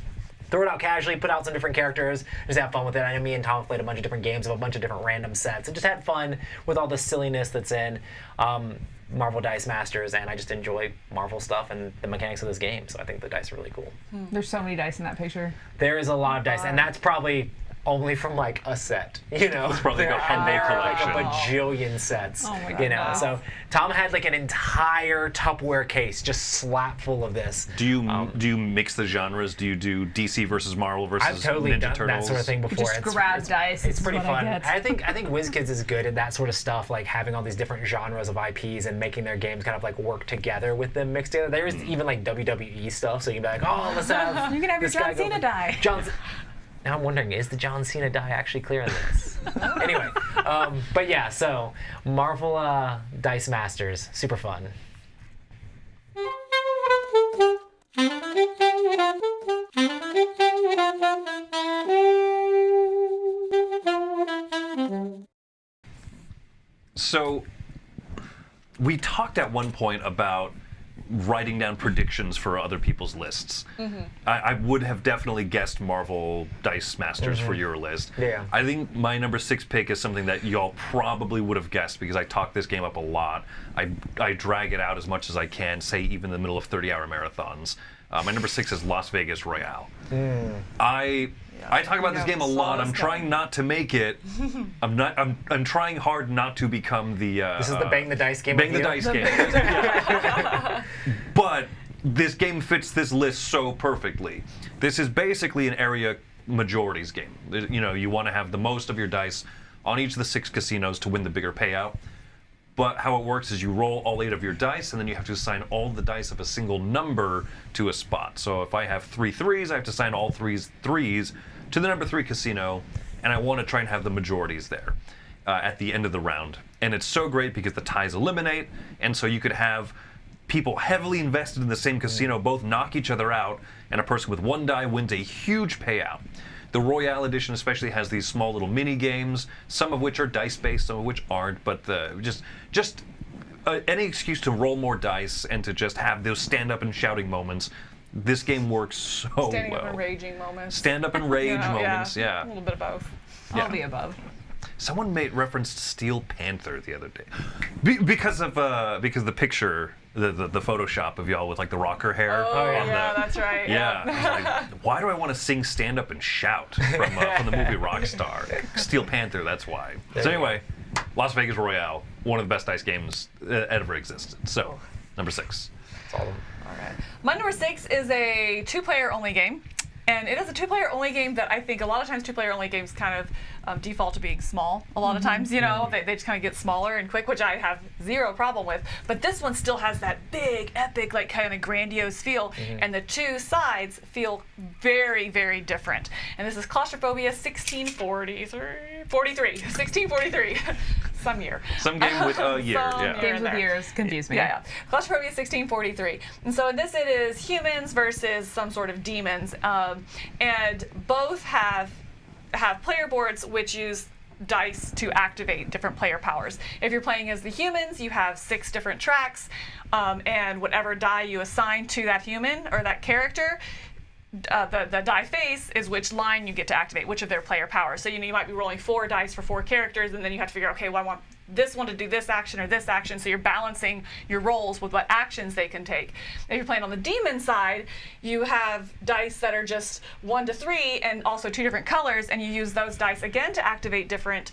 throw it out casually, put out some different characters, just have fun with it. I know me and Tom have played a bunch of different games of a bunch of different random sets, and just had fun with all the silliness that's in Marvel Dice Masters, and I just enjoy Marvel stuff and the mechanics of this game, so I think the dice are really cool. There's so many dice in that picture. There is a lot of dice, and that's probably only from like a set, you know. It's probably like a whole collection. Like a bajillion sets, Oh my God. you know. Wow. So Tom had like an entire Tupperware case just slap full of this. Do you mix the genres? Do you do DC versus Marvel versus I've totally Ninja done Turtles? that sort of thing before. Just grab dice. It's is pretty what fun. I get. I think WizKids is good at that sort of stuff, like having all these different genres of IPs and making their games kind of like work together with them mixed together. There's even like WWE stuff, so you can be like, oh, let's have You can have your this guy John Cena die. Now I'm wondering, is the John Cena die actually clear in this? Anyway, but yeah, so Marvel Dice Masters, super fun. So, we talked at one point about writing down predictions for other people's lists. I would have definitely guessed Marvel Dice Masters for your list. Yeah. I think my number 6 pick is something that y'all probably would have guessed because I talk this game up a lot. I drag it out as much as I can, say even in the middle of 30-hour marathons. My number 6 is Las Vegas Royale. I talk about this game a lot. I'm trying not to make it. I'm trying hard not to become the. This is the bang the dice game. Bang the dice game. But this game fits this list so perfectly. This is basically an area majorities game. You know, you want to have the most of your dice on each of the 6 casinos to win the bigger payout. But how it works is you roll all 8 of your dice, and then you have to assign all the dice of a single number to a spot. So if I have 3 threes, I have to assign all threes to the number 3 casino, and I want to try and have the majorities there at the end of the round. And it's so great because the ties eliminate, and so you could have people heavily invested in the same casino both knock each other out, and a person with 1 die wins a huge payout. The Royale Edition especially has these small little mini games, some of which are dice-based, some of which aren't, but just any excuse to roll more dice and to just have those stand-up and shouting moments. This game works so well. Standing up and raging moments. Stand-up and rage moments, yeah. A little bit of both. All the above. Someone made reference to Steel Panther the other day, because the picture, the Photoshop of y'all with like the rocker hair. Oh yeah, that's right. Yeah. Like, why do I want to sing "Stand Up and Shout" from the movie Rockstar? Steel Panther. That's why. So anyway, Las Vegas Royale, one of the best dice games that ever existed. So, number 6. All right. My number 6 is a 2-player only game. And it is a 2-player only game that I think a lot of times 2-player only games kind of default to being small. A lot of times, you know, they just kind of get smaller and quick, which I have zero problem with. But this one still has that big, epic, like kind of grandiose feel. And the 2 sides feel very, very different. And this is Claustrophobia 1643. Some year. Some game with a year. Yeah. Games with years confuse me. Yeah. Claustrophobia 1643. And so in this it is humans versus some sort of demons. And both have player boards which use dice to activate different player powers. If you're playing as the humans, you have 6 different tracks, and whatever die you assign to that human or that character, the die face is which line you get to activate, which of their player powers. So you might be rolling 4 dice for 4 characters, and then you have to figure out, okay, well, I want this one to do this action or this action, so you're balancing your rolls with what actions they can take. If you're playing on the demon side, you have dice that are just 1 to 3 and also 2 different colors, and you use those dice again to activate different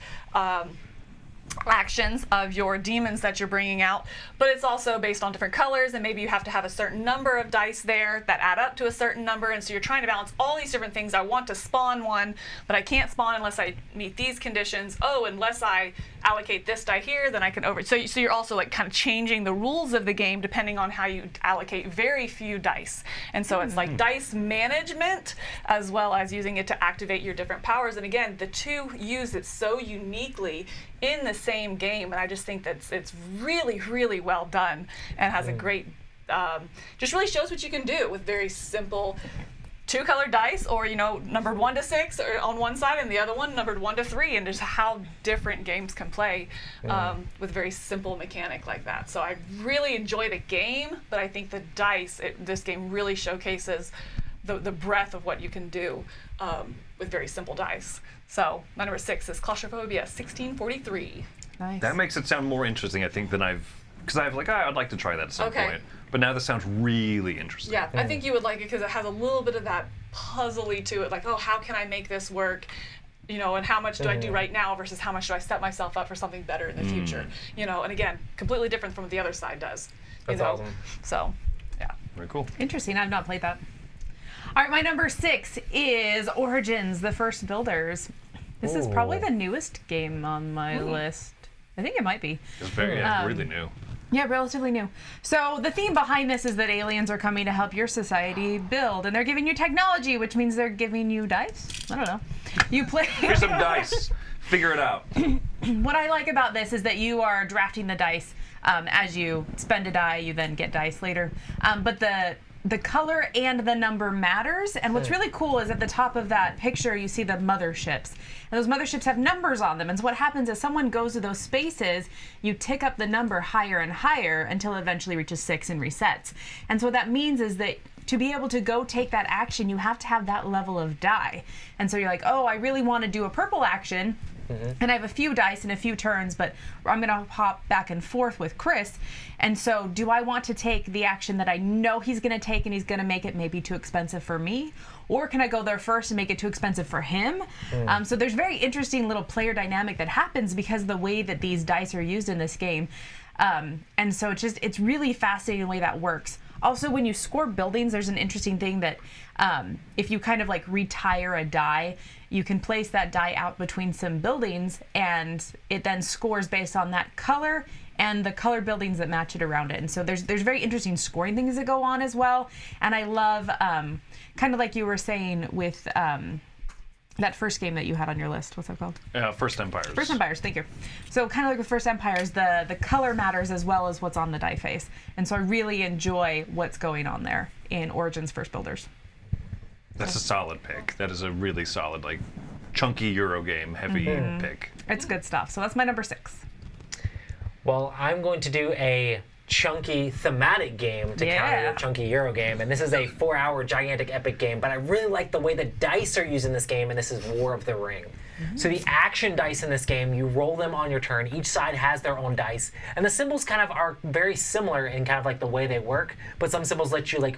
actions of your demons that you're bringing out, but it's also based on different colors, and maybe you have to have a certain number of dice there that add up to a certain number, and so you're trying to balance all these different things. I want to spawn one, but I can't spawn unless I meet these conditions. Oh, unless I allocate this die here, then I can so you're also like kind of changing the rules of the game depending on how you allocate very few dice. And so it's like dice management as well as using it to activate your different powers. And again, the 2 use it so uniquely in the same game, and I just think that it's really, really well done and has a great, just really shows what you can do with very simple 2-colored dice, or numbered 1 to 6 or on one side and the other one numbered 1 to 3, and just how different games can play with very simple mechanic like that. So I really enjoy the game, but I think the dice, this game really showcases the breadth of what you can do with very simple dice. So my number 6 is Claustrophobia 1643. Nice. That makes it sound more interesting, I think, than I'd like to try that at some point. But now this sounds really interesting. Yeah, I think you would like it because it has a little bit of that puzzly to it, like, oh, how can I make this work? And how much do I do right now versus how much do I set myself up for something better in the future? And again, completely different from what the other side does. That's awesome. So, yeah. Very cool. Interesting. I've not played that. All right, my number 6 is Origins: The First Builders. This is probably the newest game on my list. I think it might be. It's very really new. Yeah, relatively new. So the theme behind this is that aliens are coming to help your society build, and they're giving you technology, which means they're giving you dice. I don't know. You play. Here's some dice. Figure it out. What I like about this is that you are drafting the dice as you spend a die. You then get dice later, but the color and the number matters. And what's really cool is at the top of that picture, you see the motherships. And those motherships have numbers on them. And so what happens is someone goes to those spaces, you tick up the number higher and higher until it eventually reaches 6 and resets. And so what that means is that to be able to go take that action, you have to have that level of die. And so you're like, oh, I really want to do a purple action. And I have a few dice and a few turns, but I'm going to hop back and forth with Chris. And so do I want to take the action that I know he's going to take and he's going to make it maybe too expensive for me? Or can I go there first and make it too expensive for him? So there's very interesting little player dynamic that happens because of the way that these dice are used in this game. And so it's really fascinating the way that works. Also, when you score buildings, there's an interesting thing that if you kind of like retire a die, you can place that die out between some buildings and it then scores based on that color and the color buildings that match it around it. And so there's very interesting scoring things that go on as well. And I love, kind of like you were saying with that first game that you had on your list. What's that called? First Empires. First Empires, thank you. So kind of like with First Empires, the color matters as well as what's on the die face. And so I really enjoy what's going on there in Origins First Builders. That's a solid pick. That is a really solid, like, chunky Euro game heavy pick. It's good stuff. So that's my number 6. Well, I'm going to do a chunky thematic game to counter your chunky Euro game, and this is a 4-hour gigantic epic game, but I really like the way the dice are used in this game, and this is War of the Ring. So the action dice in this game, you roll them on your turn. Each side has their own dice, and the symbols kind of are very similar in kind of like the way they work, but some symbols let you like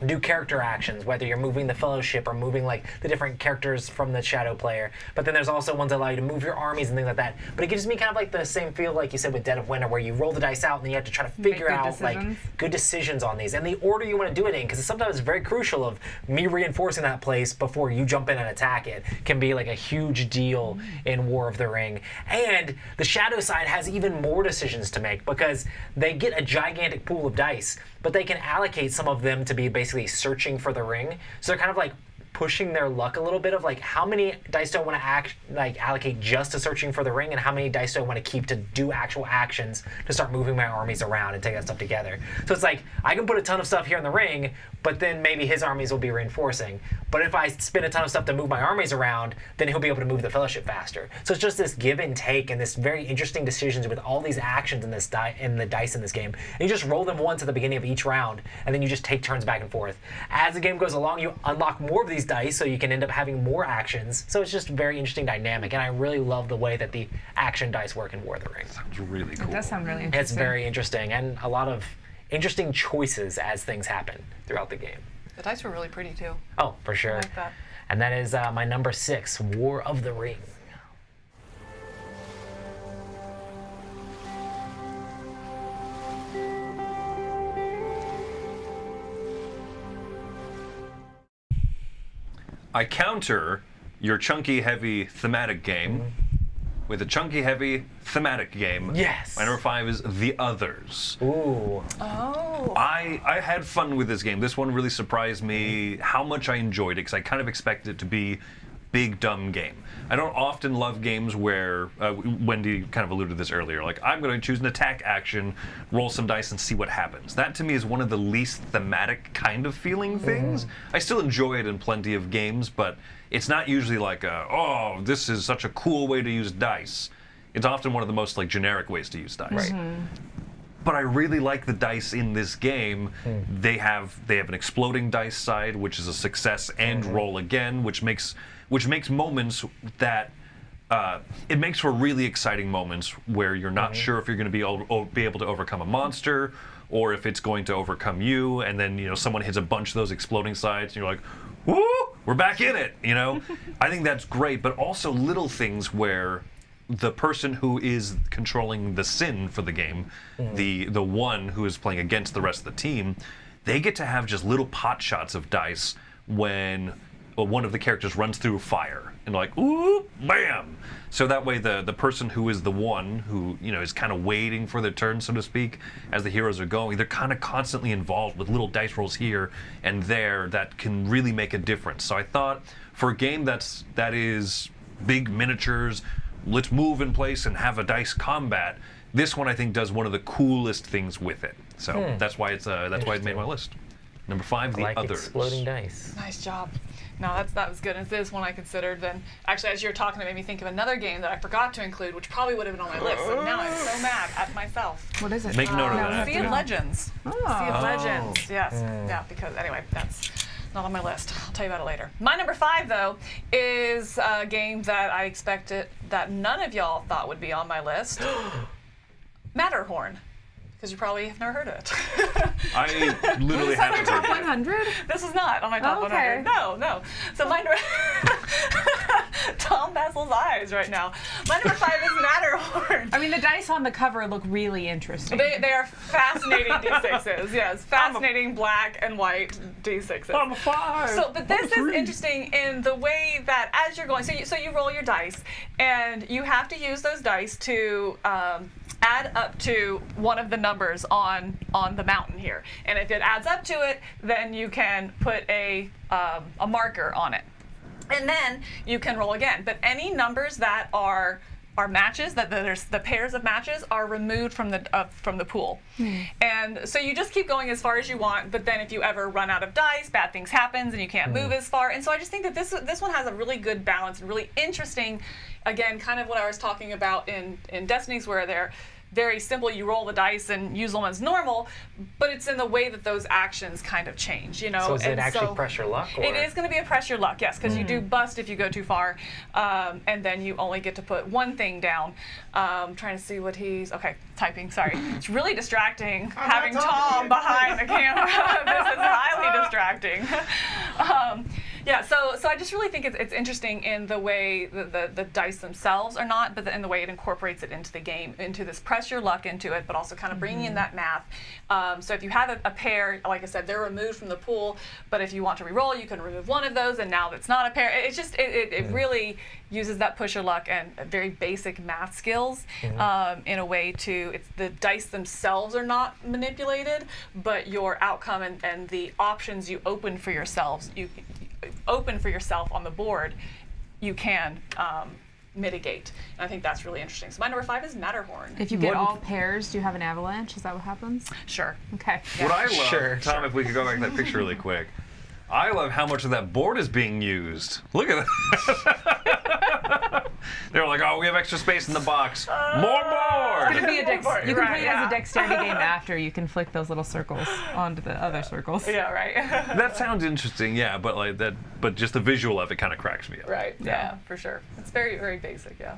do character actions, whether you're moving the Fellowship or moving like the different characters from the Shadow player. But then there's also ones that allow you to move your armies and things like that. But it gives me kind of like the same feel like you said with Dead of Winter, where you roll the dice out and then you have to try to figure out like good decisions on these and the order you want to do it in, because sometimes it's very crucial of me reinforcing that place before you jump in and attack it. Can be like a huge deal in War of the Ring. And the Shadow side has even more decisions to make because they get a gigantic pool of dice, but they can allocate some of them to be basically searching for the ring. So they're kind of like pushing their luck a little bit of like how many dice do I want to allocate just to searching for the ring, and how many dice do I want to keep to do actual actions to start moving my armies around and take that stuff together. So it's like I can put a ton of stuff here in the ring, but then maybe his armies will be reinforcing. But if I spend a ton of stuff to move my armies around, then he'll be able to move the Fellowship faster. So it's just this give and take and this very interesting decisions with all these actions in this the dice in this game. And you just roll them once at the beginning of each round, and then you just take turns back and forth. As the game goes along, you unlock more of these dice, so you can end up having more actions. So it's just a very interesting dynamic, and I really love the way that the action dice work in War of the Ring. Sounds really cool. It does sound really interesting. It's very interesting, and a lot of interesting choices as things happen throughout the game. The dice were really pretty too. Oh, for sure. I like that. And that is my number 6, War of the Ring. I counter your chunky heavy thematic game with a chunky heavy thematic game. Yes. My number 5 is The Others. Ooh. Oh. I had fun with this game. This one really surprised me how much I enjoyed it, because I kind of expected it to be big dumb game. I don't often love games where Wendy kind of alluded to this earlier, like I'm going to choose an attack action, roll some dice and see what happens. That to me is one of the least thematic kind of feeling things. I still enjoy it in plenty of games, but it's not usually like oh, this is such a cool way to use dice. It's often one of the most like generic ways to use dice. Right. But I really like the dice in this game. They have an exploding dice side, which is a success and roll again, which makes moments that it makes for really exciting moments where you're not sure if you're going to be able to overcome a monster or if it's going to overcome you, and then someone hits a bunch of those exploding sides, and you're like, woo, we're back in it. I think that's great, but also little things where the person who is controlling the sin for the game, the one who is playing against the rest of the team, they get to have just little pot shots of dice when one of the characters runs through fire, and like, ooh, bam. So that way the person who is the one who, is kind of waiting for their turn, so to speak, as the heroes are going, they're kind of constantly involved with little dice rolls here and there that can really make a difference. So I thought for a game that is big miniatures, let's move in place and have a dice combat, this one I think does one of the coolest things with it. So that's why it made my list. Number 5, the like others. Exploding dice. Nice job. No, that was good. And if this one I considered, then actually as you were talking, it made me think of another game that I forgot to include, which probably would have been on my list. So now I'm so mad at myself. What is it? Make note of that. Sea of Legends. Oh. Sea of Legends. Yes. Yeah, because anyway, that's not on my list. I'll tell you about it later. My number 5, though, is a game that I expected that none of y'all thought would be on my list. Matterhorn. Because you probably have never heard of it. I literally haven't heard Top of it. 100? This is not on my top Okay. 100. No. So my Tom Bassel's eyes right now. My number 5 is Matterhorn. I mean, the dice on the cover look really interesting. They are fascinating D6s. Yes, fascinating black and white D6s. I'm a 5. So, but this is interesting in the way that as you're going, so you roll your dice, and you have to use those dice to add up to one of the numbers on the mountain here. And if it adds up to it, then you can put a marker on it. And then you can roll again. But any numbers that are matches, that there's the pairs of matches, are removed from the pool. And so you just keep going as far as you want, but then if you ever run out of dice, bad things happens and you can't move as far. And so I just think that this one has a really good balance, and really interesting, again, kind of what I was talking about in Destinies, where they're very simple. You roll the dice and use them as normal, but it's in the way that those actions kind of change, So is it actually pressure luck? Or? It is going to be a pressure luck, yes, because you do bust if you go too far, and then you only get to put one thing down. Trying to see what he's typing. Sorry, it's really distracting having Tom behind the camera. This is highly distracting. Yeah, so I just really think it's interesting in the way the dice themselves are not, but in the way it incorporates it into the game, into this pressure luck into it, but also kind of bringing in that math. So if you have a pair, like I said, they're removed from the pool, but if you want to re-roll, you can remove one of those, and now it's not a pair. It's just, it really uses that pusher luck and very basic math skills in a way to, the dice themselves are not manipulated, but your outcome and the options you open for yourselves, on the board, you can mitigate. And I think that's really interesting. So my number 5 is Matterhorn. If you get all pairs, do you have an avalanche? Is that what happens? Sure. Okay. What I love, Tom, if we could go back to that picture really quick, I love how much of that board is being used. Look at that. They're like, oh, we have extra space in the box. More board! It's gonna be a you can play it as yeah. a dexterity game after. You can flick those little circles onto the other circles. Yeah, right. That sounds interesting, yeah, but just the visual of it kind of cracks me up. Right, yeah, for sure. It's very, very basic, yeah.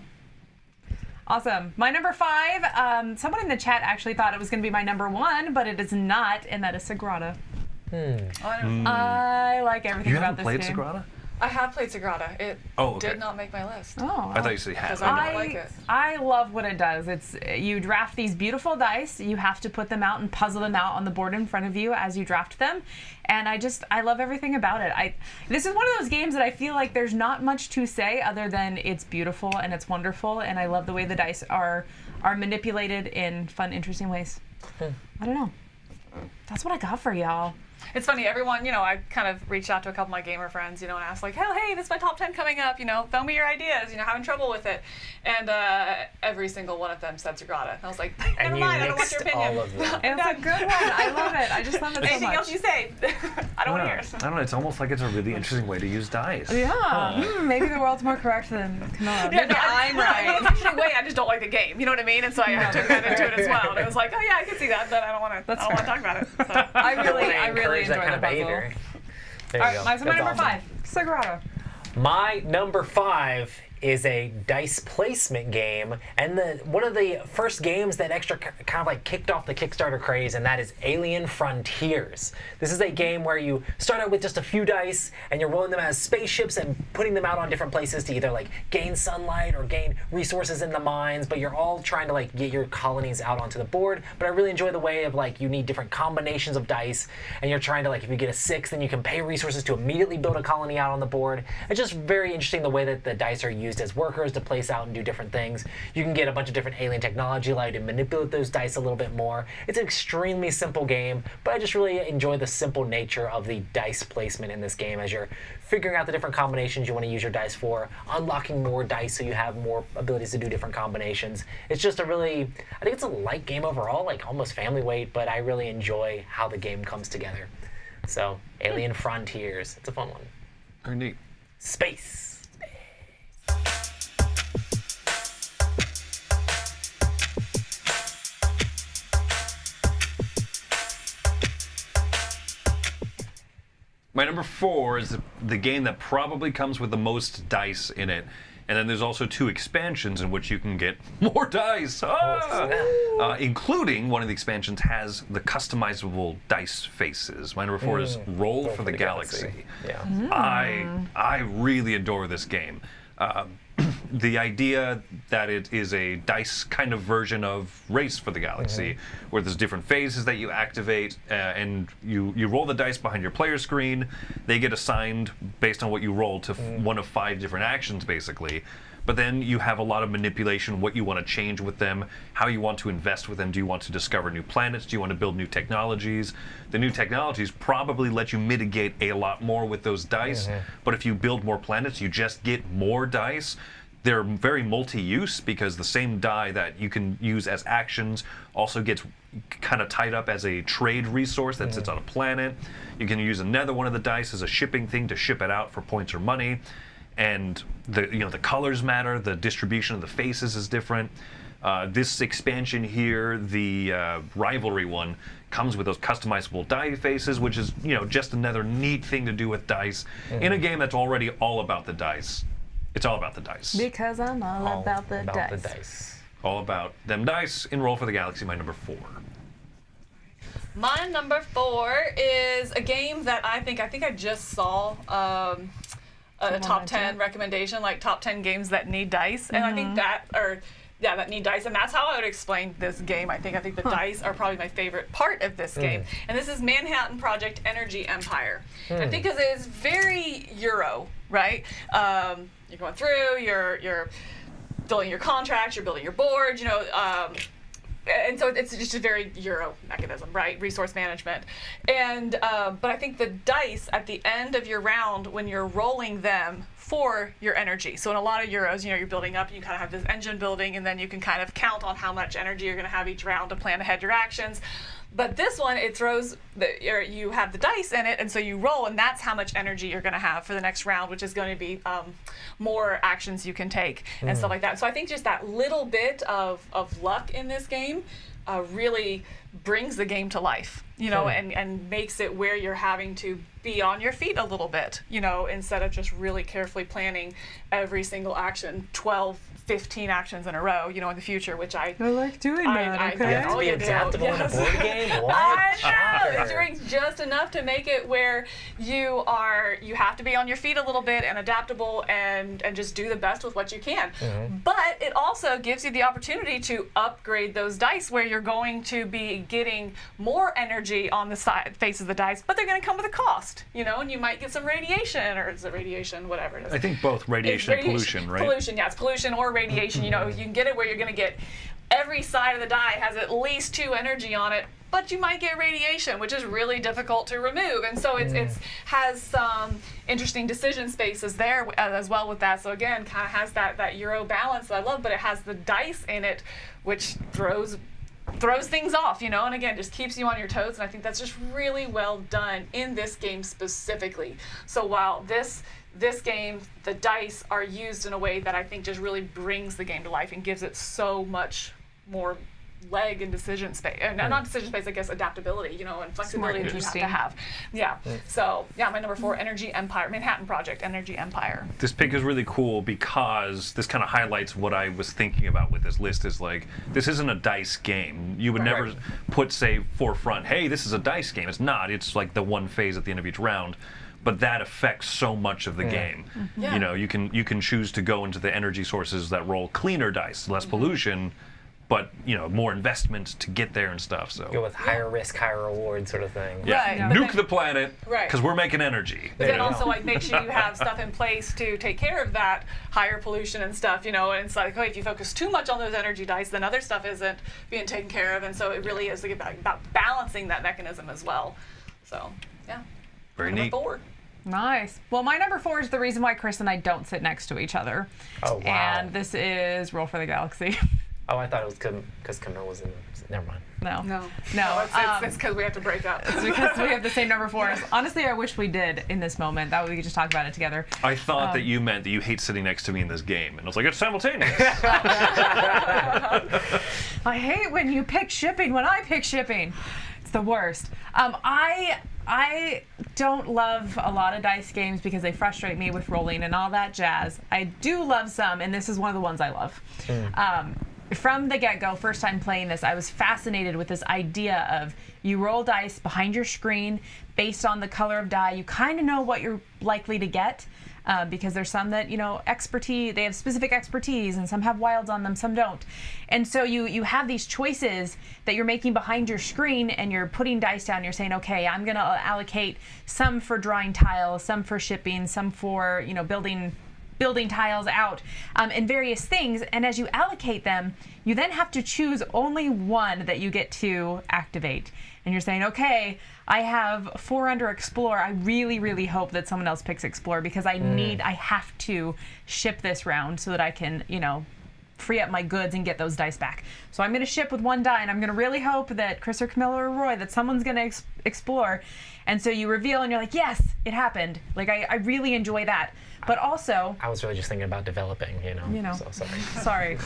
Awesome. My number 5, someone in the chat actually thought it was going to be my number 1, but it is not, and that is Sagrada. I like everything You about haven't this played game. Sagrada? I have played Sagrada. It okay. did not make my list. Oh. I thought you said you had. Because I don't like it. I love what it does. It's you draft these beautiful dice. You have to put them out and puzzle them out on the board in front of you as you draft them. And I love everything about it. This is one of those games that I feel like there's not much to say other than it's beautiful and it's wonderful, and I love the way the dice are manipulated in fun, interesting ways. I don't know. That's what I got for y'all. It's funny, everyone, I kind of reached out to a couple of my gamer friends, and asked like, oh, hey, this is my top 10 coming up, throw me your ideas, having trouble with it. And every single one of them said Sagrada. And I was like, never mind, I don't want your opinion. All of them. It's a good one. I love it. I just love it so much. Anything else you say, I don't want to hear it. I don't know, it's almost like it's a really interesting way to use dice. Yeah. Maybe the world's more correct than Camilla. Yeah, Maybe I'm right. No, it's actually a way, I just don't like the game, you know what I mean? And so I took that into it as well. And it was like, oh yeah, I can see that, but I don't want to talk about it. So. I really encourage that enjoy kind the of puzzle. behavior. There All you right, go. my That's number awesome. 5, Sagrada. My number 5 is a dice placement game, and one of the first games that kind of like kicked off the Kickstarter craze, and that is Alien Frontiers. This is a game where you start out with just a few dice, and you're rolling them as spaceships and putting them out on different places to either like gain sunlight or gain resources in the mines, but you're all trying to like get your colonies out onto the board. But I really enjoy the way of like you need different combinations of dice, and you're trying to like, if you get a 6, then you can pay resources to immediately build a colony out on the board. It's just very interesting the way that the dice are used as workers to place out and do different things. You can get a bunch of different alien technology, allow you to manipulate those dice a little bit more. It's an extremely simple game, but I just really enjoy the simple nature of the dice placement in this game as you're figuring out the different combinations you want to use your dice for, unlocking more dice so you have more abilities to do different combinations. It's just a really, I think it's a light game overall, like almost family weight, but I really enjoy how the game comes together. So, Alien Frontiers, it's a fun one. Very neat. Space. My number 4 is the game that probably comes with the most dice in it. And then there's also 2 expansions in which you can get more dice. Including one of the expansions has the customizable dice faces. My number 4 is Roll for the Galaxy. Yeah. I really adore this game. The idea that it is a dice kind of version of Race for the Galaxy, where there's different phases that you activate, and you roll the dice behind your player screen. They get assigned based on what you roll to one of 5 different actions, basically. But then you have a lot of manipulation, what you want to change with them, how you want to invest with them. Do you want to discover new planets? Do you want to build new technologies? The new technologies probably let you mitigate a lot more with those dice. But if you build more planets, you just get more dice. They're very multi-use because the same die that you can use as actions also gets kind of tied up as a trade resource that sits on a planet. You can use another one of the dice as a shipping thing to ship it out for points or money. And the colors matter, the distribution of the faces is different. This expansion here, the rivalry one, comes with those customizable die faces, which is just another neat thing to do with dice in a game that's already all about the dice. It's all about the dice. Because I'm all about the dice. All about them dice in Roll for the Galaxy, my number 4. My number 4 is a game that I think I just saw a top 10 recommendation, like top 10 games that need dice, and I think that need dice, and that's how I would explain this game. I think the dice are probably my favorite part of this game, and this is Manhattan Project Energy Empire. I think because it is very Euro, right? You're going through, you're filling your contracts, you're building your board, and so it's just a very Euro mechanism, right? Resource management. And but I think the dice at the end of your round, when you're rolling them for your energy. So in a lot of Euros, you're building up, and you kind of have this engine building, and then you can kind of count on how much energy you're going to have each round to plan ahead your actions. But this one, it throws, you have the dice in it, and so you roll, and that's how much energy you're going to have for the next round, which is going to be more actions you can take and stuff like that. So I think just that little bit of luck in this game really brings the game to life, and makes it where you're having to be on your feet a little bit, instead of just really carefully planning every single action, 12, 15 actions in a row, in the future, which I like doing that. You have to be adaptable in a board game. What? I know. It brings just enough to make it where you have to be on your feet a little bit and adaptable and just do the best with what you can. But it also gives you the opportunity to upgrade those dice, where you're going to be getting more energy on the face of the dice, but they're going to come with a cost, and you might get some radiation, or is it radiation, whatever it is. I think both radiation and pollution, right? Pollution, yeah, it's pollution or radiation. You can get it where you're going to get every side of the die has at least 2 energy on it, but you might get radiation, which is really difficult to remove. And so it has some interesting decision spaces there as well with that. So again, kind of has that Euro balance that I love, but it has the dice in it, which throws things off, and again, just keeps you on your toes. And I think that's just really well done in this game specifically. So while this game, the dice are used in a way that I think just really brings the game to life and gives it so much more leg and decision space, not decision space, I guess adaptability, you know, and flexibility that you have interesting. to have. Yeah. So yeah, my number 4, Energy Empire, Manhattan Project, Energy Empire. This pick is really cool because this kind of highlights what I was thinking about with this list. Is like, this isn't a dice game. You would never put, say, forefront, hey, this is a dice game. It's not. It's like the one phase at the end of each round. But that affects so much of the game. Yeah. You know, you can choose to go into the energy sources that roll cleaner dice, less pollution, but you know, more investment to get there and stuff. So Go with higher risk, higher reward sort of thing. Right. Yeah. Nuke the planet Right. because we're making energy. But then Yeah. also like make sure you have stuff in place to take care of that higher pollution and stuff, you know, and it's like, oh, if you focus too much on those energy dice, then other stuff isn't being taken care of, and so it really is like about balancing that mechanism as well. So yeah. Very Number neat. 4. Nice. Well, my number 4 is the reason why Chris and I don't sit next to each other. Oh, wow. And this is Roll for the Galaxy. Oh, I thought it was because Camille was in. Never mind. No. No, No. it's because we have to break up. It's because we have the same number 4s. Honestly, I wish we did in this moment. That way we could just talk about it together. I thought that you meant that you hate sitting next to me in this game, and I was like, it's simultaneous. I hate when you pick shipping when I pick shipping. It's the worst. I don't love a lot of dice games because they frustrate me with rolling and all that jazz. I do love some, and this is one of the ones I love. From the get-go, first time playing this, I was fascinated with this idea of you roll dice behind your screen based on the color of die. You kind of know what you're likely to get. Because there's some that, you know, expertise, they have specific expertise, and some have wilds on them, some don't. And so you have these choices that you're making behind your screen, and you're putting dice down. You're saying, okay, I'm going to allocate some for drawing tiles, some for shipping, some for, you know, building tiles out, and various things. And as you allocate them, you then have to choose only one that you get to activate. And you're saying, okay, I have 4 under Explore. I really, really hope that someone else picks Explore because I have to ship this round so that I can, you know, free up my goods and get those dice back. So I'm going to ship with 1 die, and I'm going to really hope that Chris or Camilla or Roy, that someone's going to explore. And so you reveal, and you're like, yes, it happened. Like, I really enjoy that. But also, I was really just thinking about developing, you know. So sorry. sorry,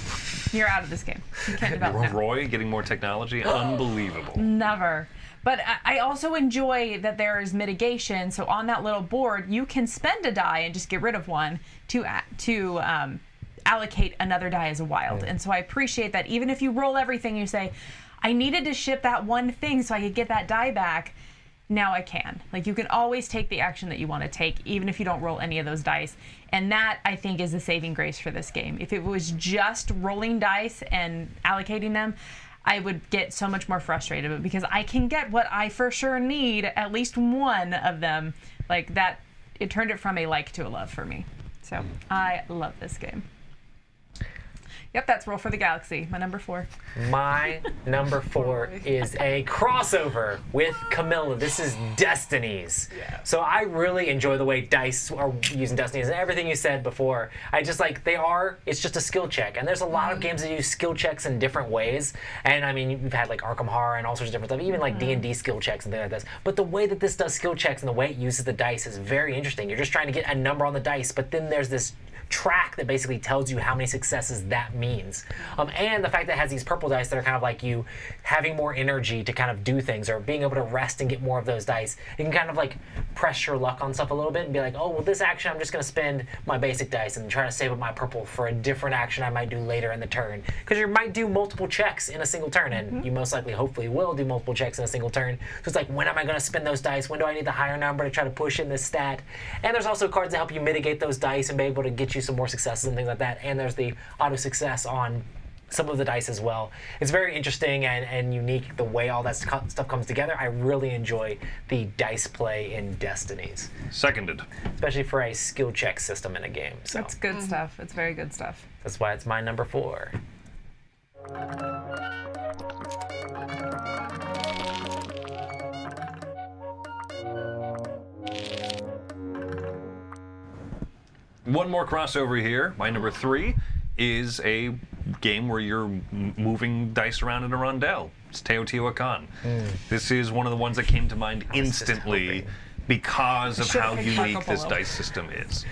you're out of this game. You can't develop now. Roy getting more technology, unbelievable. Never. But I also enjoy that there is mitigation. So on that little board, you can spend a die and just get rid of one to allocate another die as a wild. And so I appreciate that. Even if you roll everything, you say, I needed to ship that one thing so I could get that die back. Now I can. Like, you can always take the action that you want to take, even if you don't roll any of those dice. And that, I think, is the saving grace for this game. If it was just rolling dice and allocating them, I would get so much more frustrated. But because I can get what I for sure need, at least one of them, like that, it turned it from a like to a love for me. So I love this game. Yep, that's Roll for the Galaxy, my number 4. My number 4 is a crossover with Camilla. This is Destinies. Yeah. So I really enjoy the way dice are using Destinies and everything you said before. I just like, it's just a skill check. And there's a lot of games that use skill checks in different ways. And I mean, you've had like Arkham Horror and all sorts of different stuff, even like D&D skill checks and things like this. But the way that this does skill checks and the way it uses the dice is very interesting. You're just trying to get a number on the dice, but then there's this track that basically tells you how many successes that means. And the fact that it has these purple dice that are kind of like you having more energy to kind of do things or being able to rest and get more of those dice. You can kind of like press your luck on stuff a little bit and be like, oh, well, this action I'm just going to spend my basic dice and try to save up my purple for a different action I might do later in the turn. Because you might do multiple checks in a single turn, and you most likely, hopefully, will do multiple checks in a single turn. So it's like, when am I going to spend those dice? When do I need the higher number to try to push in this stat? And there's also cards that help you mitigate those dice and be able to get you some more successes and things like that. And there's the auto success on some of the dice as well. It's very interesting and unique the way all that stuff comes together. I really enjoy the dice play in Destinies. Seconded. Especially for a skill check system in a game. So It's good stuff. It's very good stuff. that's why it's my number 4. One more crossover here. My number 3 is a game where you're moving dice around in a rondelle. It's Teotihuacan. This is one of the ones that came to mind instantly because of how unique this dice system is.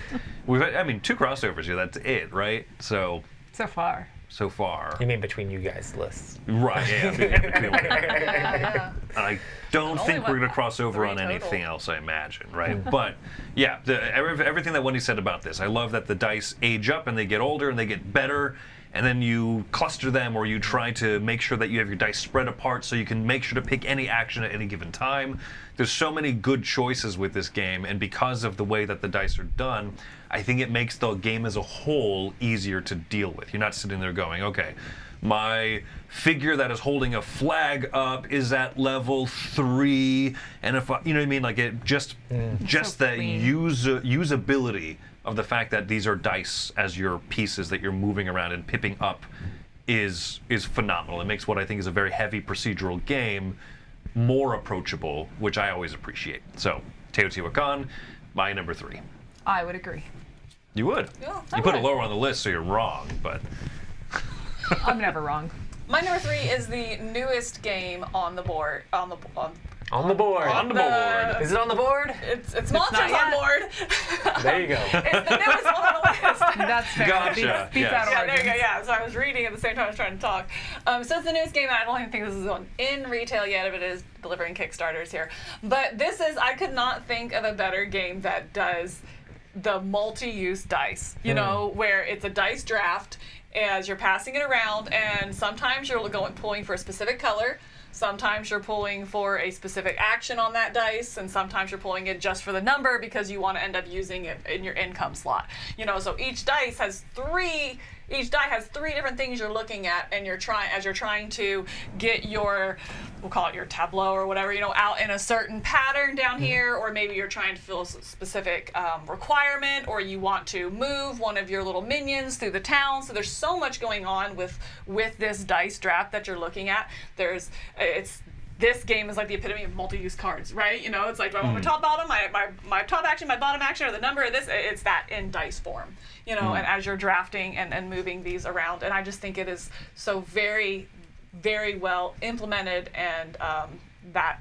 We've had, 2 crossovers here. That's it, right? So So far. so far. You mean between you guys' lists? Right, yeah. I don't Only think we're one- going to cross over 3 on total. anything else, I imagine, right? But yeah, everything that Wendy said about this, I love that the dice age up and they get older and they get better, and then you cluster them or you try to make sure that you have your dice spread apart so you can make sure to pick any action at any given time. There's so many good choices with this game, and because of the way that the dice are done, I think it makes the game as a whole easier to deal with. You're not sitting there going, okay, my figure that is holding a flag up is at level 3, and if you know what I mean, like it just So the clean. usability of the fact that these are dice as your pieces that you're moving around and pipping up is phenomenal. It makes what I think is a very heavy procedural game more approachable, which I always appreciate. So, Teotihuacan, my number 3. I would agree. You would. Yeah, You put it lower on the list, so you're wrong, but I'm never wrong. My number 3 is the newest game on the board. On the board. on the board. Is it on the board? It's Monsters on yet. board. There you go. It's the newest one on the list. That's fair. Gotcha, Beats yes. out Yeah, there you go. Origins. Yeah, so I was reading at the same time I was trying to talk. So it's the newest game. I don't even think this is on in retail yet, but it is delivering Kickstarters here. But this is, I could not think of a better game that does the multi-use dice. You know, where it's a dice draft as you're passing it around, and sometimes you're pulling for a specific color. Sometimes you're pulling for a specific action on that dice, and sometimes you're pulling it just for the number because you want to end up using it in your income slot. You know, so each die has three different things you're looking at, and you're trying to get your, we'll call it your tableau or whatever, you know, out in a certain pattern down here, or maybe you're trying to fill a specific requirement, or you want to move one of your little minions through the town. So there's so much going on with this dice draft that you're looking at. This game is like the epitome of multi-use cards, right? You know, it's like, do I want my top, bottom, my top action, my bottom action, or the number of this? It's that in dice form, you know, and as you're drafting and moving these around. And I just think it is so very, very well implemented, and that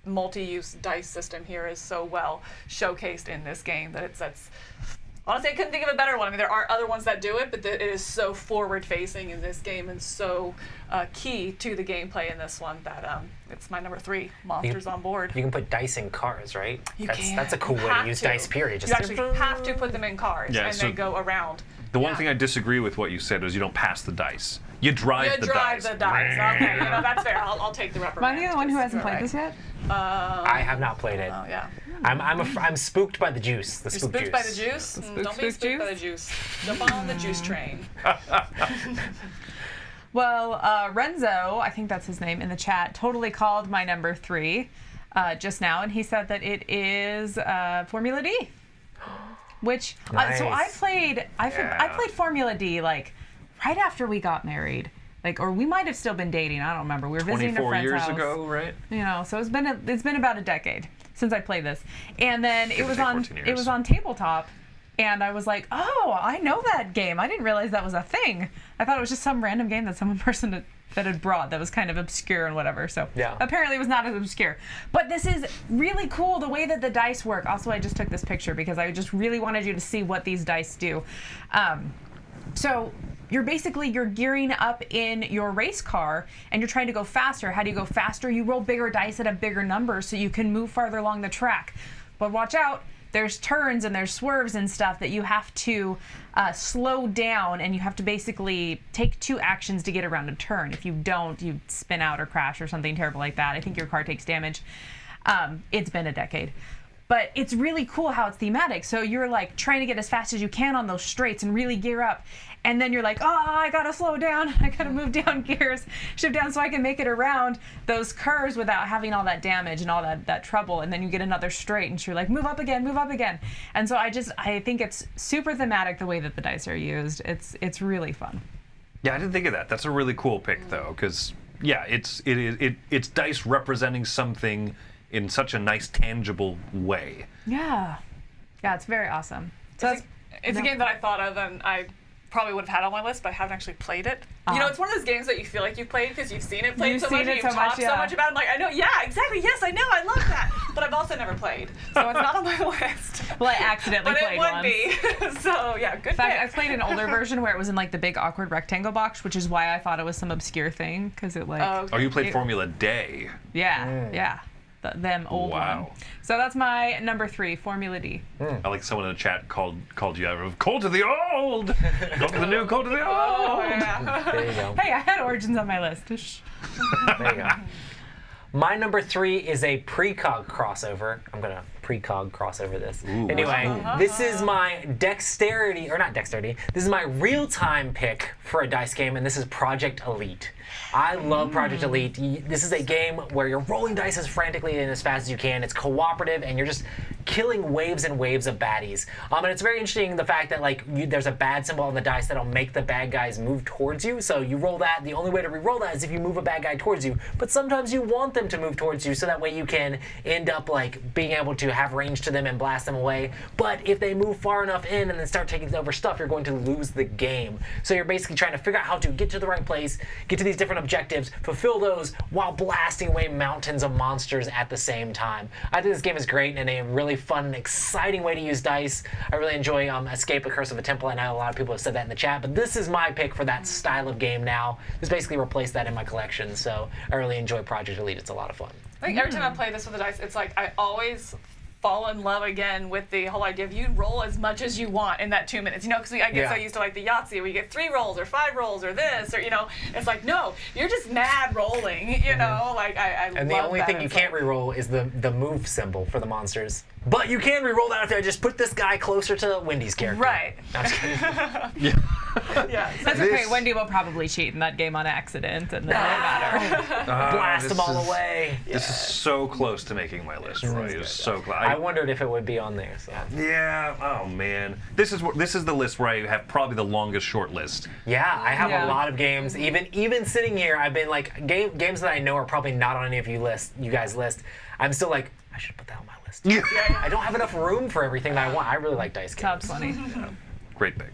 multi-use dice system here is so well showcased in this game that that's honestly, I couldn't think of a better one. I mean, there are other ones that do it, but it is so forward-facing in this game and so key to the gameplay in this one that it's my number 3, Monsters on Board. You can put dice in cars, right? You that's, can. That's a cool You way to have use to. dice, period. You actually have to put them in cars, Yeah, and so they go around. the one thing I disagree with what you said is you don't pass the dice. You drive You the drive dice. the dice. Okay, you know, that's fair. I'll take the reprimand. Am I the only one who Just hasn't you're played right. this yet? I have not played it. Oh, yeah. I'm spooked by the juice. The You're spook spooked juice. by the juice? Don't be spook spooked by the juice. Jump on the juice train. Well, Renzo, I think that's his name in the chat, totally called my number 3 just now, and he said that it is Formula D. Which so I Nice. played Formula D like right after we got married, like, or we might have still been dating. I don't remember. We were visiting a 24 friend's years house. ago, right? You know, so it's been about a decade since I played this, and then it was take on 14 years. tabletop, and I was like, oh, I know that game. I didn't realize that was a thing. I thought it was just some random game that some person that had brought that was kind of obscure and whatever. So Yeah. apparently it was not as obscure. But this is really cool, the way that the dice work. Also, I just took this picture because I just really wanted you to see what these dice do. So you're gearing up in your race car and you're trying to go faster. How do you go faster? You roll bigger dice at a bigger number so you can move farther along the track. But watch out, there's turns and there's swerves and stuff that you have to slow down, and you have to basically take 2 actions to get around a turn. If you don't, you spin out or crash or something terrible like that. I think your car takes damage. It's been a decade. But it's really cool how it's thematic. So you're like trying to get as fast as you can on those straights and really gear up. And then you're like, oh, I gotta slow down. I gotta move down gears, shift down so I can make it around those curves without having all that damage and all that trouble. And then you get another straight and you're like, move up again, move up again. And so I think it's super thematic the way that the dice are used. It's really fun. Yeah, I didn't think of that. That's a really cool pick, though, because yeah, it's dice representing something in such a nice, tangible way. Yeah, it's very awesome. So It's a game that I thought of, and probably would have had on my list, but I haven't actually played it. You know, it's one of those games that you feel like you've played because you've seen it played You've so seen much, it and so you've much, talked yeah. so much about it. I'm like, I know, yeah, exactly, yes, I know, I love that. But I've also never played, so it's not on my list. Well, I accidentally But it played would once. be. So, yeah, good In fact, I pick. played an older version where it was in like the big awkward rectangle box, which is why I thought it was some obscure thing because it like Oh, Oh, you played It- Formula Day. yeah. Them old Wow. one. So that's my number 3, Formula D. I like someone in the chat called you out of cold to the old, cold to the new, cold to the Oh, old. yeah. There you go. Hey, I had Origins on my list. Shh. There you go. My number 3 is a precog crossover. I'm gonna precog crossover this. Ooh. Anyway, this is my dexterity, or not dexterity, this is my real-time pick for a dice game, and this is Project Elite. I love Project Elite. This is a game where you're rolling dice as frantically and as fast as you can. It's cooperative, and you're just killing waves and waves of baddies. And it's very interesting the fact that like there's a bad symbol on the dice that'll make the bad guys move towards you. So you roll that. The only way to re-roll that is if you move a bad guy towards you. But sometimes you want them to move towards you, so that way you can end up like being able to have range to them and blast them away. But if they move far enough in and then start taking over stuff, you're going to lose the game. So you're basically trying to figure out how to get to the right place, get to these different objectives, fulfill those while blasting away mountains of monsters at the same time. I think this game is great and a really fun and exciting way to use dice. I really enjoy Escape: The Curse of a Temple. I know a lot of people have said that in the chat, but this is my pick for that style of game now. Just basically replace that in my collection, so I really enjoy Project Elite. It's a lot of fun. I think every time I play this with the dice, it's like I always fall in love again with the whole idea of you roll as much as you want in that 2 minutes. You know, because I get so used to like the Yahtzee where you get 3 rolls or 5 rolls or this or, you know, it's like, no, you're just mad rolling, you know, like I love that. And the only thing you It's can't like, re-roll is the move symbol for the monsters. But you can re-roll that if I just put this guy closer to Wendy's character. Right. I'm just kidding. Yeah. So That's okay. Wendy will probably cheat in that game on accident, and then it won't matter. Blast this them all is- away. This is so close to making my list, Roy. It's so close. I wondered if it would be on there. So. Yeah. Oh man. This is the list where I have probably the longest short list. Yeah, I have Yeah. a lot of games. Even sitting here, I've been like games that I know are probably not on any of you guys' list. I'm still like, I should put that on my list. I don't have enough room for everything that I want. I really like dice games. Sounds funny. Great pick.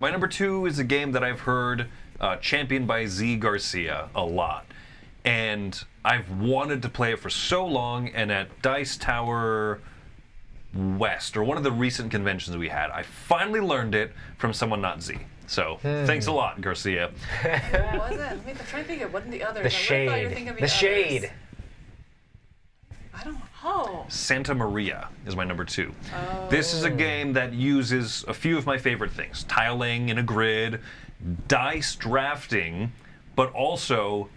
My number 2 is a game that I've heard championed by Z Garcia a lot. And I've wanted to play it for so long, and at Dice Tower West, or one of the recent conventions we had, I finally learned it from someone not Z. So thanks a lot, Garcia. What was it? I mean, I'm trying to think of what the others. The I would've thought you were thinking shade. of The shade. I don't know. Santa Maria is my number 2. This is a game that uses a few of my favorite things: tiling in a grid, dice drafting, but also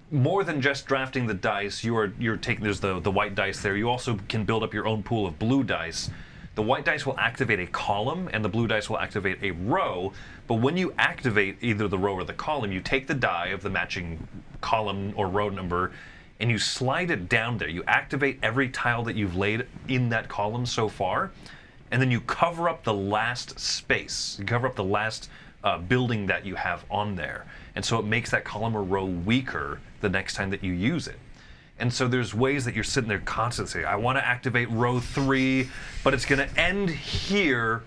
more than just drafting the dice. You're taking, there's the white dice there. You also can build up your own pool of blue dice. The white dice will activate a column, and the blue dice will activate a row. But when you activate either the row or the column, you take the die of the matching column or row number, and you slide it down there. You activate every tile that you've laid in that column so far, and then you cover up the last space. You cover up the last building that you have on there. And so it makes that column or row weaker the next time that you use it. And so there's ways that you're sitting there constantly saying, I want to activate row 3, but it's going to end here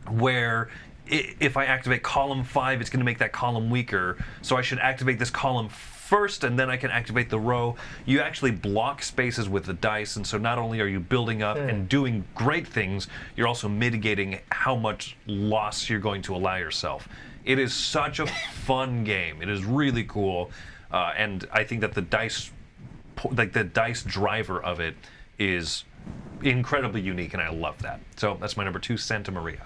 where if I activate column 5, it's going to make that column weaker. So I should activate this column first, and then I can activate the row. You actually block spaces with the dice, and so not only are you building up and doing great things, you're also mitigating how much loss you're going to allow yourself. It is such a fun game. It is really cool, and I think that the dice driver of it is incredibly unique, and I love that. So that's my number 2, Santa Maria.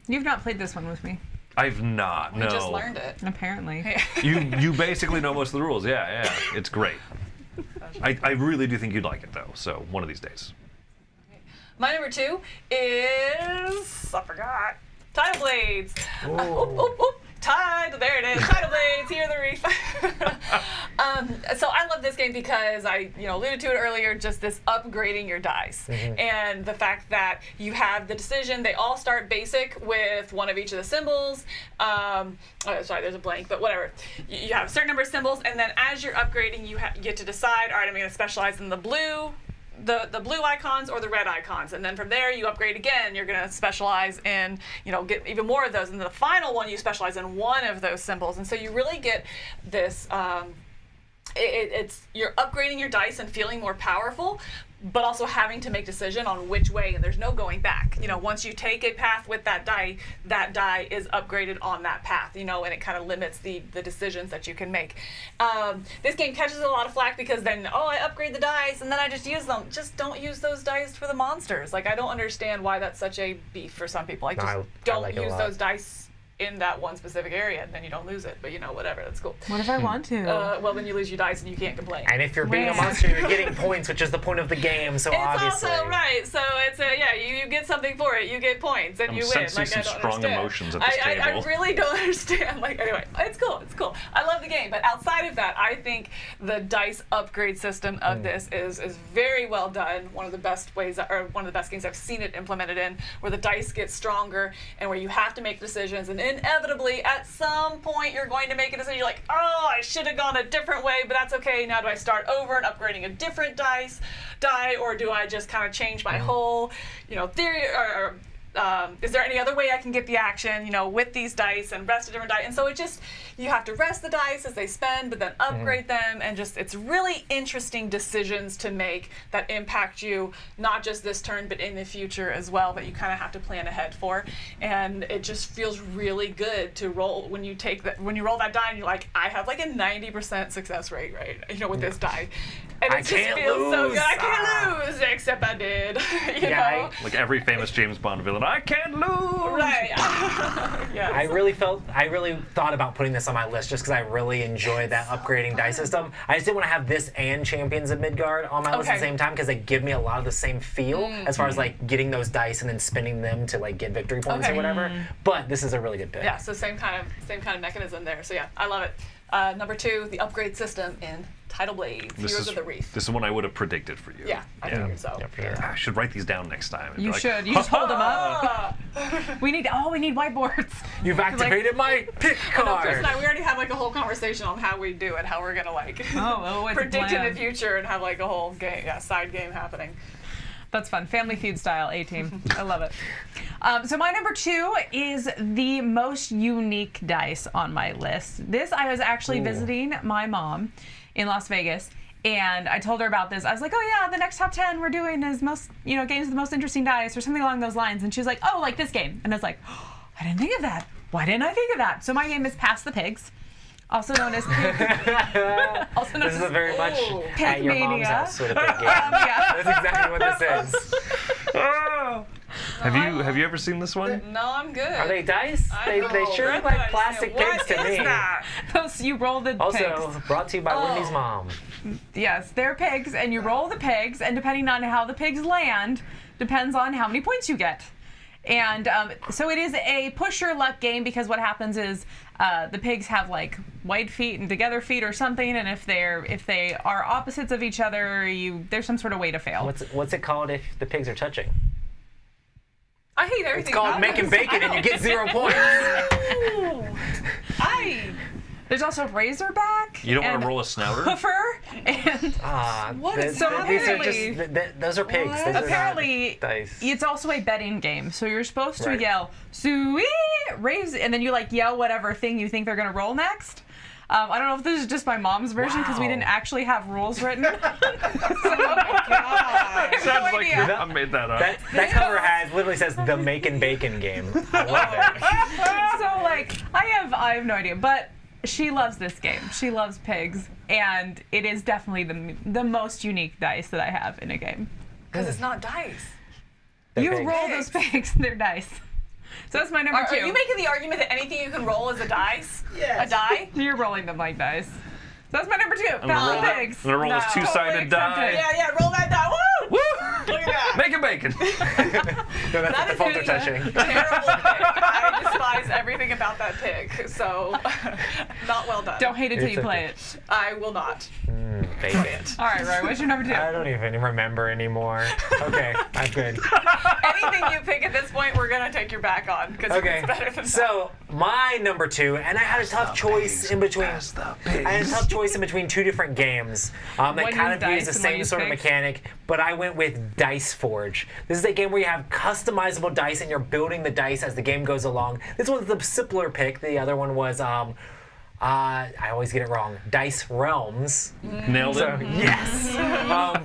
You've not played this one with me, I've not. No. I just learned it. apparently. You basically know most of the rules. Yeah. It's great. I really do think you'd like it though. So one of these days. My number 2 is I forgot. Tidal Blades. There it is. Tidal Blades, here the reef. So I love this game because I, alluded to it earlier, just this upgrading your dice. And the fact that you have the decision, they all start basic with one of each of the symbols. Sorry, there's a blank, but whatever. You have a certain number of symbols, and then as you're upgrading, you get to decide, all right, I'm going to specialize in the blue icons or the red icons, and then from there you upgrade again. You're going to specialize in, get even more of those, and then the final one you specialize in one of those symbols, and so you really get this. You're upgrading your dice and feeling more powerful, but also having to make decision on which way, and there's no going back. Once you take a path with that die is upgraded on that path, and it kind of limits the decisions that you can make. This game catches a lot of flack because then, I upgrade the dice and then I just use them. Just don't use those dice for the monsters. Like, I don't understand why that's such a beef for some people. Don't like use those dice in that one specific area, and then you don't lose it, but whatever, that's cool. What if I want to? Well, then you lose your dice and you can't complain. And if you're being a monster, you're getting points, which is the point of the game, so it's obviously. Also right, so it's you get something for it, you get points, and you win. Sensing some strong emotions at this table. I really don't understand. Anyway, it's cool. I love the game, but outside of that, I think the dice upgrade system of this is very well done. One of the best ways, or one of the best games I've seen it implemented in, where the dice get stronger and where you have to make decisions, and inevitably at some point you're going to make a decision. You're like, I should have gone a different way, but that's okay. Now do I start over and upgrading a different die, or do I just kind of change my whole theory, or is there any other way I can get the action, with these dice and rest a different die? And so you have to rest the dice as they spend, but then upgrade them, and it's really interesting decisions to make that impact you, not just this turn, but in the future as well, that you kind of have to plan ahead for. And it just feels really good to roll when you roll that die and you're like, I have like a 90% success rate, right? With this die. And it just feels so good. I can't lose, except I did. you know? Like every famous James Bond villain, I can't lose. Right. Yes. I really thought about putting this on my list just because I really enjoy that upgrading dice system. I just didn't want to have this and Champions of Midgard on my list at the same time because they give me a lot of the same feel as far as like getting those dice and then spinning them to like get victory points or whatever. But this is a really good pick. Yeah. So same kind of mechanism there. So yeah, I love it. Number 2, the upgrade system in Tidal Blades, Heroes of the Reef. This is one I would have predicted for you. Yeah, I figured so. Yeah, for sure. I should write these down next time. You should. You just hold them up. we need whiteboards. You've activated my pick card. Chris and I, we already had like a whole conversation on how we do it, how we're gonna like predict in the future and have like a whole game, side game happening. That's fun. Family Feud style, A-team. I love it. So my number 2 is the most unique dice on my list. I was actually visiting my mom in Las Vegas, and I told her about this. I was like, the next top 10 we're doing is games with the most interesting dice or something along those lines. And she was like, like this game. And I was like, I didn't think of that. Why didn't I think of that? So my game is Pass the Pigs. Also known as This is a very much at your mom's Mania. house sort of big game. That's exactly what this is. Have you ever seen this one? No, I'm good. Are they dice? They sure look like plastic pigs to me. Those, you roll the pigs. Also brought to you by Wendy's mom. Yes, they're pigs, and you roll the pigs, and depending on how the pigs land, depends on how many points you get. And so it is a push your luck game because what happens is the pigs have like white feet and together feet or something, and if they are opposites of each other, there's some sort of way to fail. What's it called if the pigs are touching? I hate everything. It's called making bacon, and you get 0 points. There's also Razorback. You don't want to roll a snouter? Hoofer and those are pigs. Those apparently are dice. It's also a betting game, so you're supposed to yell "Sweet raise," and then you like yell whatever thing you think they're gonna roll next. I don't know if this is just my mom's version because we didn't actually have rules written. Sounds like I made that up. That cover literally says the Making Bacon game. I love it. So like I have no idea, but she loves this game. She loves pigs, and it is definitely the most unique dice that I have in a game. Because it's not dice. You roll those pigs, they're dice. So that's my number 2. Are you making the argument that anything you can roll is a dice? Yes. A die? You're rolling them like dice. So that's my number 2. I'm gonna roll this 2-sided die. Yeah, roll that die. Woo! Look at that. Making bacon. No, that's That what the is phones are a touching. terrible pick. I despise everything about that pick. So, not well done. Don't hate it till It's you play okay. it. I will not. Bacon. All right, Roy, what's your number 2? I don't even remember anymore. Okay, I'm good. Anything you pick at this point, we're gonna take your back on because Okay, it's better than so my number 2, and I had a tough choice in between. I had a tough choice in between 2 different games that One kind used of use dice the and one same used sort of picks. mechanic, but I went with Dice Forge. This is a game where you have customizable dice and you're building the dice as the game goes along. This one's the simpler pick. The other one was I always get it wrong. Dice Realms. Nailed it. So, yes.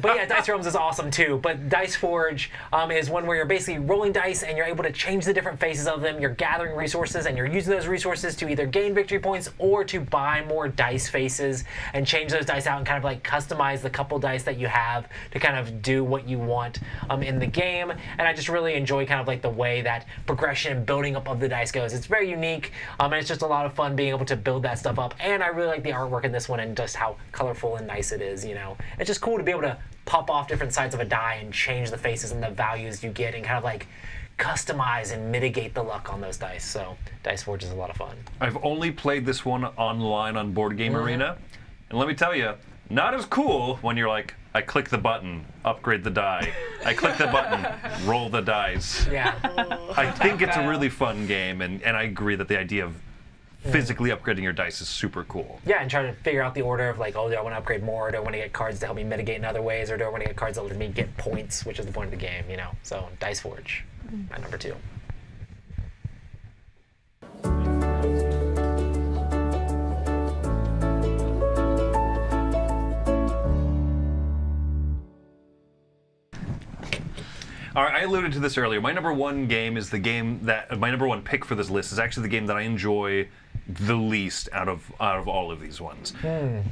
But yeah, Dice Realms is awesome too. But Dice Forge is one where you're basically rolling dice and you're able to change the different faces of them. You're gathering resources and you're using those resources to either gain victory points or to buy more dice faces and change those dice out and kind of like customize the couple dice that you have to kind of do what you want in the game. And I just really enjoy kind of like the way that progression and building up of the dice goes. It's very unique and it's just a lot of fun being able to build that stuff up, and I really like the artwork in this one and just how colorful and nice it is. You know, it's just cool to be able to pop off different sides of a die and change the faces and the values you get and kind of like customize and mitigate the luck on those dice. So Dice Forge is a lot of fun. I've only played this one online on Board Game Arena, and let me tell you, not as cool when you're like, I click the button, upgrade the die. I click the button, roll the dice. Yeah. I think it's a really fun game, and I agree that the idea of physically upgrading your dice is super cool. Yeah, and trying to figure out the order of like, oh, do I want to upgrade more? Do I want to get cards to help me mitigate in other ways? Or do I want to get cards that let me get points, which is the point of the game, you know? So Dice Forge, my number 2. All right, I alluded to this earlier. My number 1 game is the game that my number 1 pick for this list is actually the game that I enjoy the least out of all of these ones.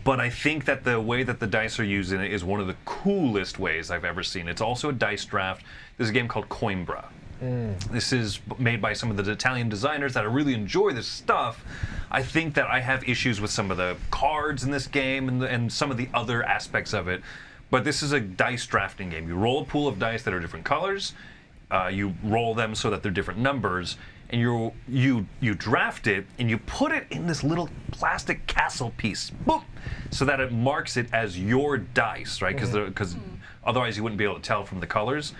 But I think that the way that the dice are used in it is one of the coolest ways I've ever seen. It's also a dice draft. There's a game called Coimbra. This is made by some of the Italian designers that I really enjoy this stuff. I think that I have issues with some of the cards in this game and some of the other aspects of it. But this is a dice drafting game. You roll a pool of dice that are different colors. You roll them so that they're different numbers, and you draft it and you put it in this little plastic castle piece, boop, so that it marks it as your dice, right? Because otherwise you wouldn't be able to tell from the colors.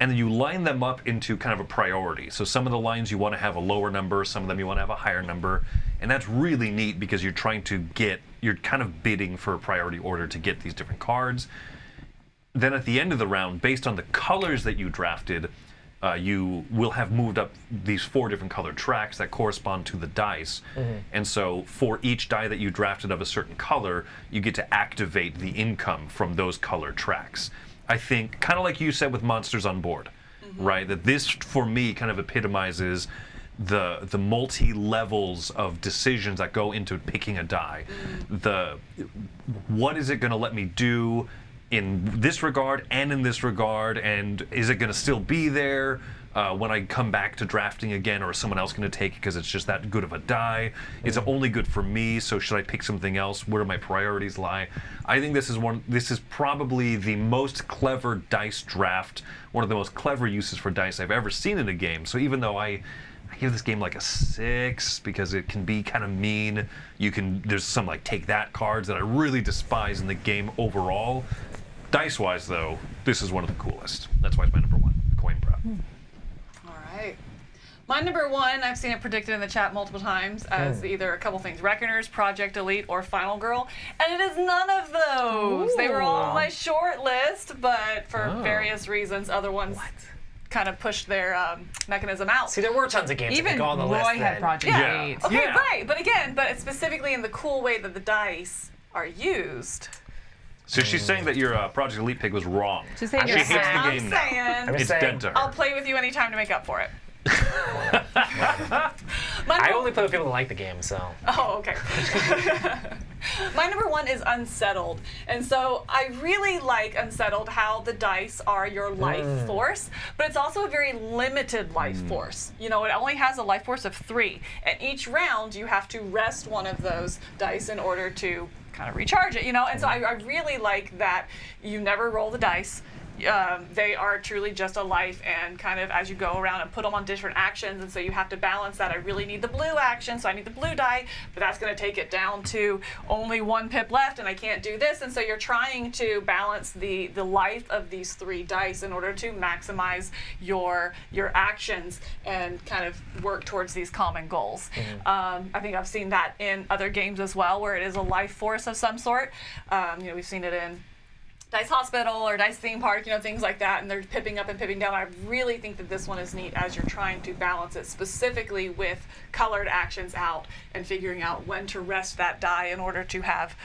And then you line them up into kind of a priority. So some of the lines you want to have a lower number, some of them you want to have a higher number, and that's really neat because you're kind of bidding for a priority order to get these different cards. Then at the end of the round, based on the colors that you drafted, you will have moved up these 4 different colored tracks that correspond to the dice. And so for each die that you drafted of a certain color, you get to activate the income from those colored tracks. I think, kind of like you said with Monsters on Board, right? That this, for me, kind of epitomizes the multi-levels of decisions that go into picking a die. What is it going to let me do in this regard and in this regard, and is it going to still be there when I come back to drafting again, or is someone else going to take it because it's just that good of a die? Is it only good for me, so should I pick something else? Where do my priorities lie? I think this is probably the most clever dice draft, one of the most clever uses for dice I've ever seen in a game. So even though I give this game like a 6 because it can be kind of mean, there's some like take that cards that I really despise in the game overall. Dice-wise, though, this is one of the coolest. That's why it's my number 1, Coimbra. All right. My number 1, I've seen it predicted in the chat multiple times as either a couple things: Reckoners, Project Elite, or Final Girl, and it is none of those. They were all on my short list, but for various reasons, other ones kind of pushed their mechanism out. See, there were tons of games that Even could go on the Roy list had then. Project Yeah. 8. Okay, Yeah. right, but it's specifically in the cool way that the dice are used. So she's saying that your Project Elite pick was wrong. Just saying She you're hates the sad. game I'm now. saying, It's dead to her. I'll play with you anytime to make up for it. I only play with people that like the game, so. Oh, okay. My number 1 is Unsettled. And so I really like Unsettled, how the dice are your life force, but it's also a very limited life force. You know, it only has a life force of 3. And each round you have to rest one of those dice in order to kind of recharge it, you know? And so I really like that you never roll the dice. they are truly just a life, and kind of as you go around and put them on different actions, and so you have to balance that. I really need the blue action, so I need the blue die, but that's going to take it down to only 1 pip left, and I can't do this, and so you're trying to balance the life of these 3 dice in order to maximize your actions and kind of work towards these common goals. I think I've seen that in other games as well, where it is a life force of some sort. We've seen it in Dice Hospital or Dice Theme Park, things like that, and they're pipping up and pipping down. I really think that this one is neat as you're trying to balance it specifically with colored actions out and figuring out when to rest that die in order to have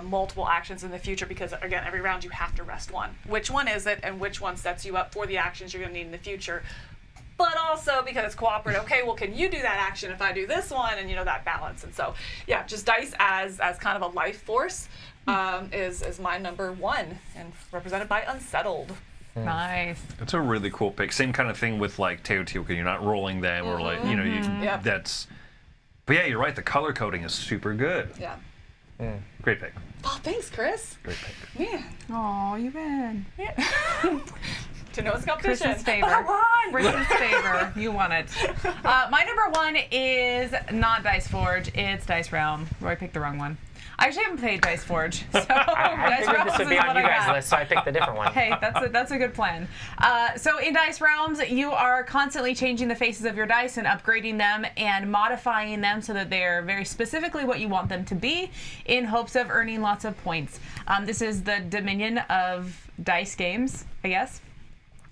multiple actions in the future, because again, every round you have to rest one. Which one is it, and which one sets you up for the actions you're going to need in the future? But also because it's cooperative, okay, well, can you do that action if I do this one? And that balance. And so, yeah, just dice as kind of a life force is my number 1, and represented by Unsettled. Nice. It's a really cool pick. Same kind of thing with like Teotihuacan. You're not rolling them or like Yep. that's. But yeah, you're right. The color coding is super good. Yeah. Great pick. Oh, thanks, Chris. Great pick. Man. Oh, you win. To know it's competition. Chris's favor. I won! Chris's favor. You won it. My number 1 is not Dice Forge. It's Dice Realm. Roy picked the wrong one. I actually haven't played Dice Forge, so I Dice figured Realms this would is be what on I you guys' got. list, so I picked a different one. Hey, that's a good plan. So in Dice Realms, you are constantly changing the faces of your dice and upgrading them and modifying them so that they're very specifically what you want them to be, in hopes of earning lots of points. This is the Dominion of dice games, I guess,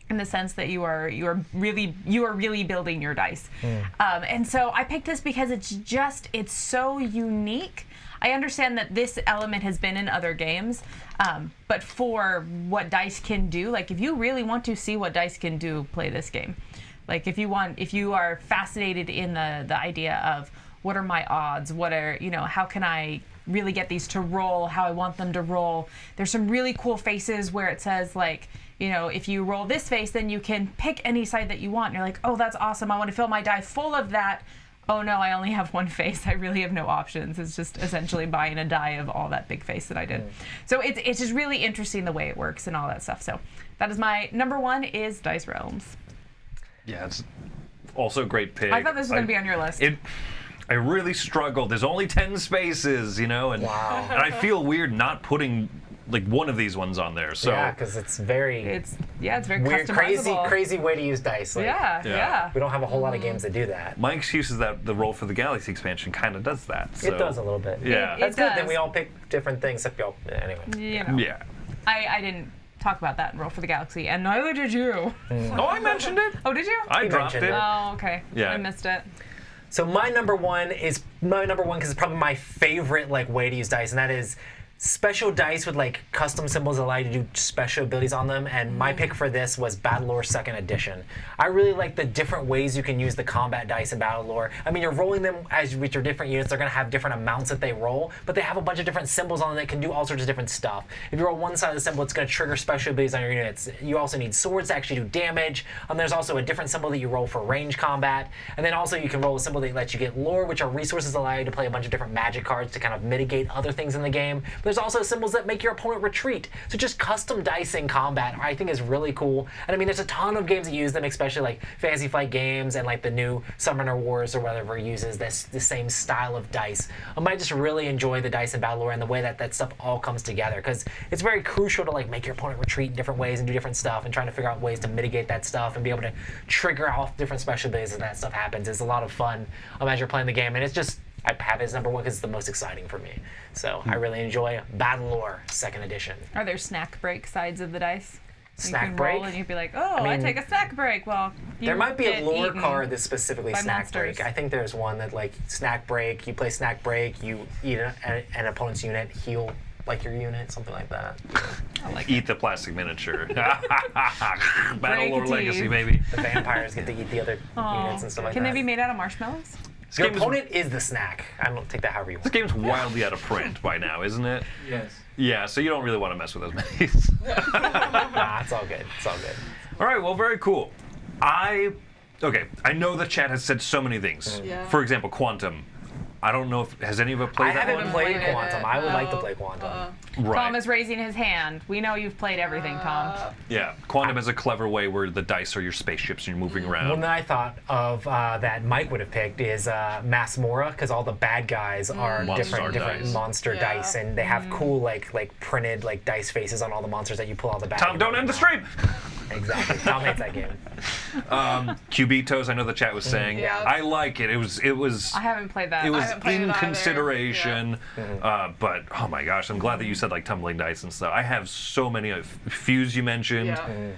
in the sense that you are really building your dice. And so I picked this because it's so unique. I understand that this element has been in other games, but for what dice can do, like if you really want to see what dice can do, play this game. Like if you are fascinated in the idea of what are my odds, how can I really get these to roll how I want them to roll. There's some really cool faces where it says like, if you roll this face, then you can pick any side that you want. And you're like, oh, that's awesome. I want to fill my die full of that. Oh no, I only have 1 face. I really have no options. It's just essentially buying a die of all that big face that I did. So it's just really interesting the way it works and all that stuff. So that is my number 1 is Dice Realms. Yeah, it's also a great pick. I thought this was going to be on your list. I really struggled. There's only 10 spaces, and Wow. And I feel weird not putting like one of these ones on there. So Yeah, because it's very It's very weird, customizable. crazy way to use dice. Like, Yeah. we don't have a whole lot of games that do that. my excuse is that the Roll for the Galaxy expansion kind of does that. So. It does a little bit. Yeah. That's good. Then does. we all pick different things. Except y'all, anyway. Yeah. I didn't talk about that in Roll for the Galaxy, and neither did you. Oh, I mentioned it. Oh, did you? I You dropped mentioned it. it. Oh, okay. Yeah. I missed it. So my number one because it's probably my favorite way to use dice, and that is special dice with custom symbols that allow you to do special abilities on them. And my pick for this was Battlelore 2nd Edition. I really like the different ways you can use the combat dice in Battlelore. I mean, you're rolling them with your different units. They're going to have different amounts that they roll, but they have a bunch of different symbols on them that can do all sorts of different stuff. If you roll one side of the symbol, it's going to trigger special abilities on your units. You also need swords to actually do damage. There's also a different symbol that you roll for range combat. And then also you can roll a symbol that lets you get lore, which are resources that allow you to play a bunch of different magic cards to kind of mitigate other things in the game. But there's also symbols that make your opponent retreat. So just custom dice in combat I think is really cool. And I mean, there's a ton of games that use them, especially Fantasy Flight Games and the new Summoner Wars or whatever uses the same style of dice. I just really enjoy the dice in Battlelore and the way that stuff all comes together, because it's very crucial to make your opponent retreat in different ways and do different stuff, and trying to figure out ways to mitigate that stuff and be able to trigger off different special abilities as that stuff happens. It's a lot of fun as you're playing the game, and it's just, I have it as number one because it's the most exciting for me. So I really enjoy Battlelore 2nd Edition. Are there snack break sides of the dice? Snack you can break? roll and you'd be like, oh, I take a snack break. Well, There might be a get lore eaten card that's specifically by snack monsters. break. I think there's one that snack break. You play snack break. You eat an opponent's unit, heal your unit, something like that. I like Eat the plastic miniature. Battlelore Break Legacy, teeth. baby. The vampires get to eat the other units and stuff like Can that. they be made out of marshmallows? Your opponent is the snack. I don't take that however you want. This game's wildly out of print by now, isn't it? Yes. Yeah, so you don't really want to mess with those minis. Nah, it's all good. It's all good. All right, well, very cool. I know the chat has said so many things. Yeah. For example, Quantum. I don't know if has any of you played I that haven't one? played Played Quantum. it. I would like to No. play Quantum. Right. Tom is raising his hand. We know you've played everything, Tom. Yeah, Quantum has a clever way where the dice are your spaceships and you're moving around. One that I thought of that Mike would have picked is Masmora, because all the bad guys are Monster different dice. monster Yeah. dice, and they have cool like printed like dice faces on all the monsters that you pull out the back. Tom, don't end the stream! Exactly. Tom hates that game. Cubitos, I know the chat was saying. Yeah. I like it. It was I haven't played that. it was haven't played it in either. consideration, but oh my gosh, I'm glad that you said like tumbling dice and stuff. I have so many Fuse you mentioned. Yeah.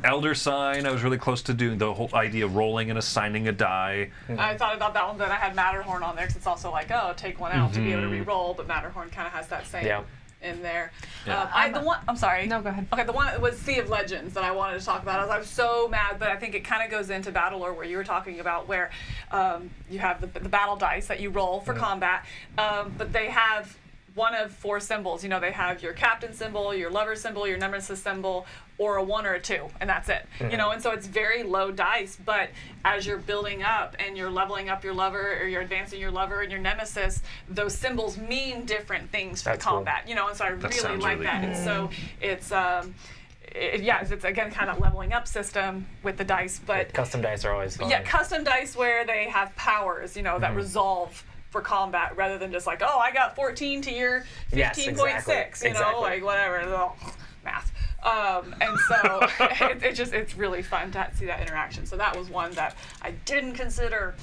Elder Sign, I was really close to doing the whole idea of rolling and assigning a die. I thought about that one, but I had Matterhorn on there because it's also like, oh, take one out to be able to re-roll, but Matterhorn kind of has that same Yeah. in there. Yeah. I'm sorry. No, go ahead. Okay, the one that was Sea of Legends that I wanted to talk about. I was so mad, but I think it kind of goes into Battle Lore where you were talking about where you have the battle dice that you roll for combat, but they have one of 4 symbols. You know, they have your captain symbol, your lover symbol, your nemesis symbol, or a 1 or a 2, and that's it. You know, and so it's very low dice, but as you're building up and you're leveling up your lover or you're advancing your lover and your nemesis, those symbols mean different things for That's cool. combat. You know, and so I really sounds like really that. cool. And so it's again kind of leveling up system with the dice, but Custom dice are always fun. yeah, custom dice where they have powers, you know, that resolve for combat rather than just like, oh, I got 14 to your 15.6, Yes, exactly. you know, Exactly. like whatever, math. And so it's really fun to see that interaction. So that was one that I didn't consider.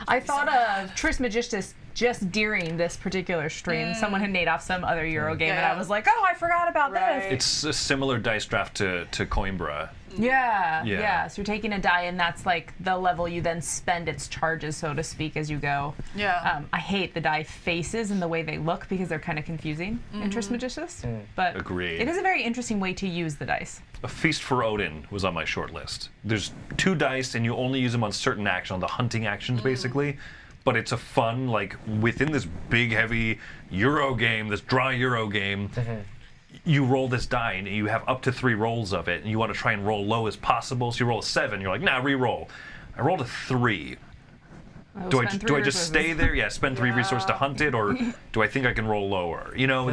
I thought of Trismegistus just during this particular stream. Someone had made off some other Euro game, and I Yeah. was like, oh, I forgot about Right. this. It's a similar dice draft to Coimbra. Yeah, Yeah. yeah. So you're taking a die, and that's like the level you then spend its charges, so to speak, as you go. Yeah. I hate the die faces and the way they look because they're kind of confusing in Trismegistus. But Agreed. it is a very interesting way to use the dice. A Feast for Odin was on my short list. There's 2 dice, and you only use them on certain actions, on the hunting actions, basically. But it's a fun, like, within this big, heavy Euro game, this dry Euro game, you roll this die, and you have up to 3 rolls of it, and you want to try and roll low as possible. So you roll a 7, you're like, nah, re-roll. I rolled a 3. Do I just stay there? Yeah, spend 3 resources to hunt it, or do I think I can roll lower? You know,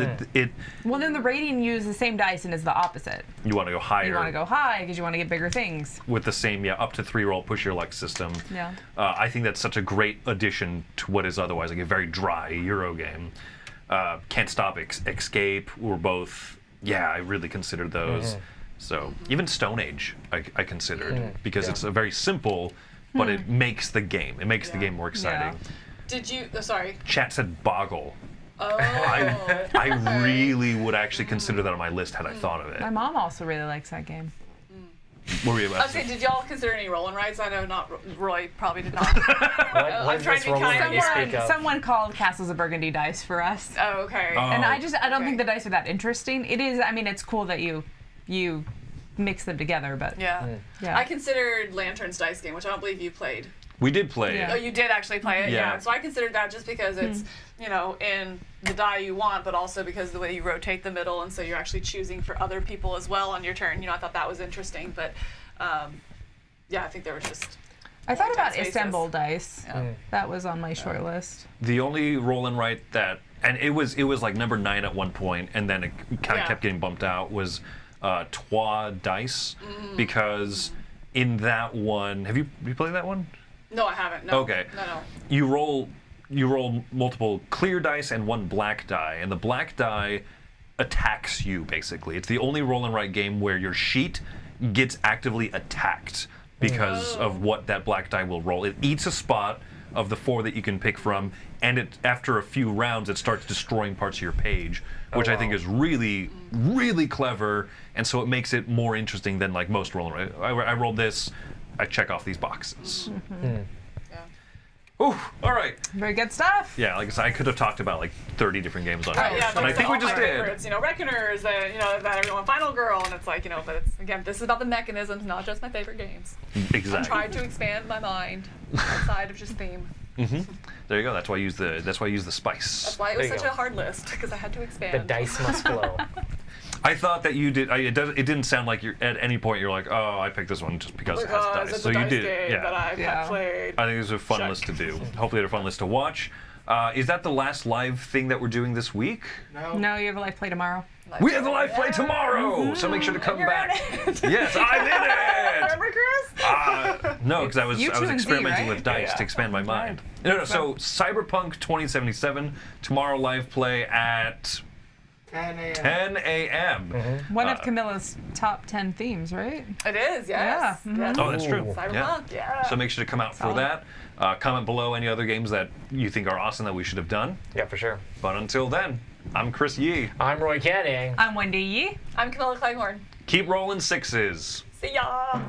Well, then the rating use the same dice and is the opposite. you want to go higher. You want to go high because you want to get bigger things. With the same, up to 3 roll, push your luck system. Yeah. I think that's such a great addition to what is otherwise like a very dry Euro game. Can't Stop, Escape were both, I really considered those. So even Stone Age I considered because it's a very simple, but it makes the game. It makes the game more exciting. Did you? Sorry. Chat said Boggle. Oh. I really would actually consider that on my list had I thought of it. My mom also really likes that game. What were you about to Okay, say? did y'all consider any roll and rights? I know not Roy probably did not. What I'm is trying this to be roll kind that you here. speak of? Someone called Castles of Burgundy dice for us. Oh, okay. And I don't okay. think the dice are that interesting. It is, I mean, it's cool that you mix them together, but Yeah. yeah. I considered Lantern's dice game, which I don't believe you played. We did play Yeah. Oh, it. you did actually play it? Yeah. So I considered that just because it's, you know, in the die you want, but also because of the way you rotate the middle, and so you're actually choosing for other people as well on your turn. You know, I thought that was interesting, but I think there was just. I thought about spaces. Assemble dice. Yeah. That was on my short list. The only roll and write that, and it was like number 9 at one point, and then it kind of Yeah. kept getting bumped out, was Trois Dice, because in that one, have you played that one? No, I haven't. No. Okay. No. You roll multiple clear dice and 1 black die, and the black die attacks you basically. It's the only roll and write game where your sheet gets actively attacked because of what that black die will roll. It eats a spot of the 4 that you can pick from, and after a few rounds it starts destroying parts of your page, which I think is really, really clever, and so it makes it more interesting than like most roll and write. I rolled this, I check off these boxes. Ooh, all right. Very good stuff. Yeah, like I said, I could have talked about like 30 different games on Yeah, here, and I those think are we all just my did. favorites, you know, Reckoners, you know, that everyone, Final Girl, and it's like, you know, but it's, again, this is about the mechanisms, not just my favorite games. I'm Exactly. trying to expand my mind outside of just theme. There you go. That's why I use the spice. That's why it There was you such go. a hard list, because I had to expand. The dice must flow. I thought that you did. It didn't sound like you're at any point you're like, oh, I picked this one just because it has Because dice. it's So a you dice did. game that Yeah. I've Yeah. played. I think it was a fun Check. list to do. Hopefully, they're a fun list to watch. Is that the last live thing that we're doing this week? No, you have a live play tomorrow. We have the live play tomorrow, so make sure to come back. Yes, I'm in it. Remember, Chris? No, because I was You two and Z, experimenting right? with dice to expand my mind. No, so Cyberpunk 2077 tomorrow live play at 10 a.m. 10 a.m. One of Camilla's top 10 themes, right? It is, yes. Yeah. Yes. Oh, that's true. Cyberpunk, yeah. So make sure to come out for that. Comment below any other games that you think are awesome that we should have done. Yeah, for sure. But until then, I'm Chris Yi. I'm Roy Cannaday. I'm Wendy Yi. I'm Camilla Cleghorn. Keep rolling sixes. See ya.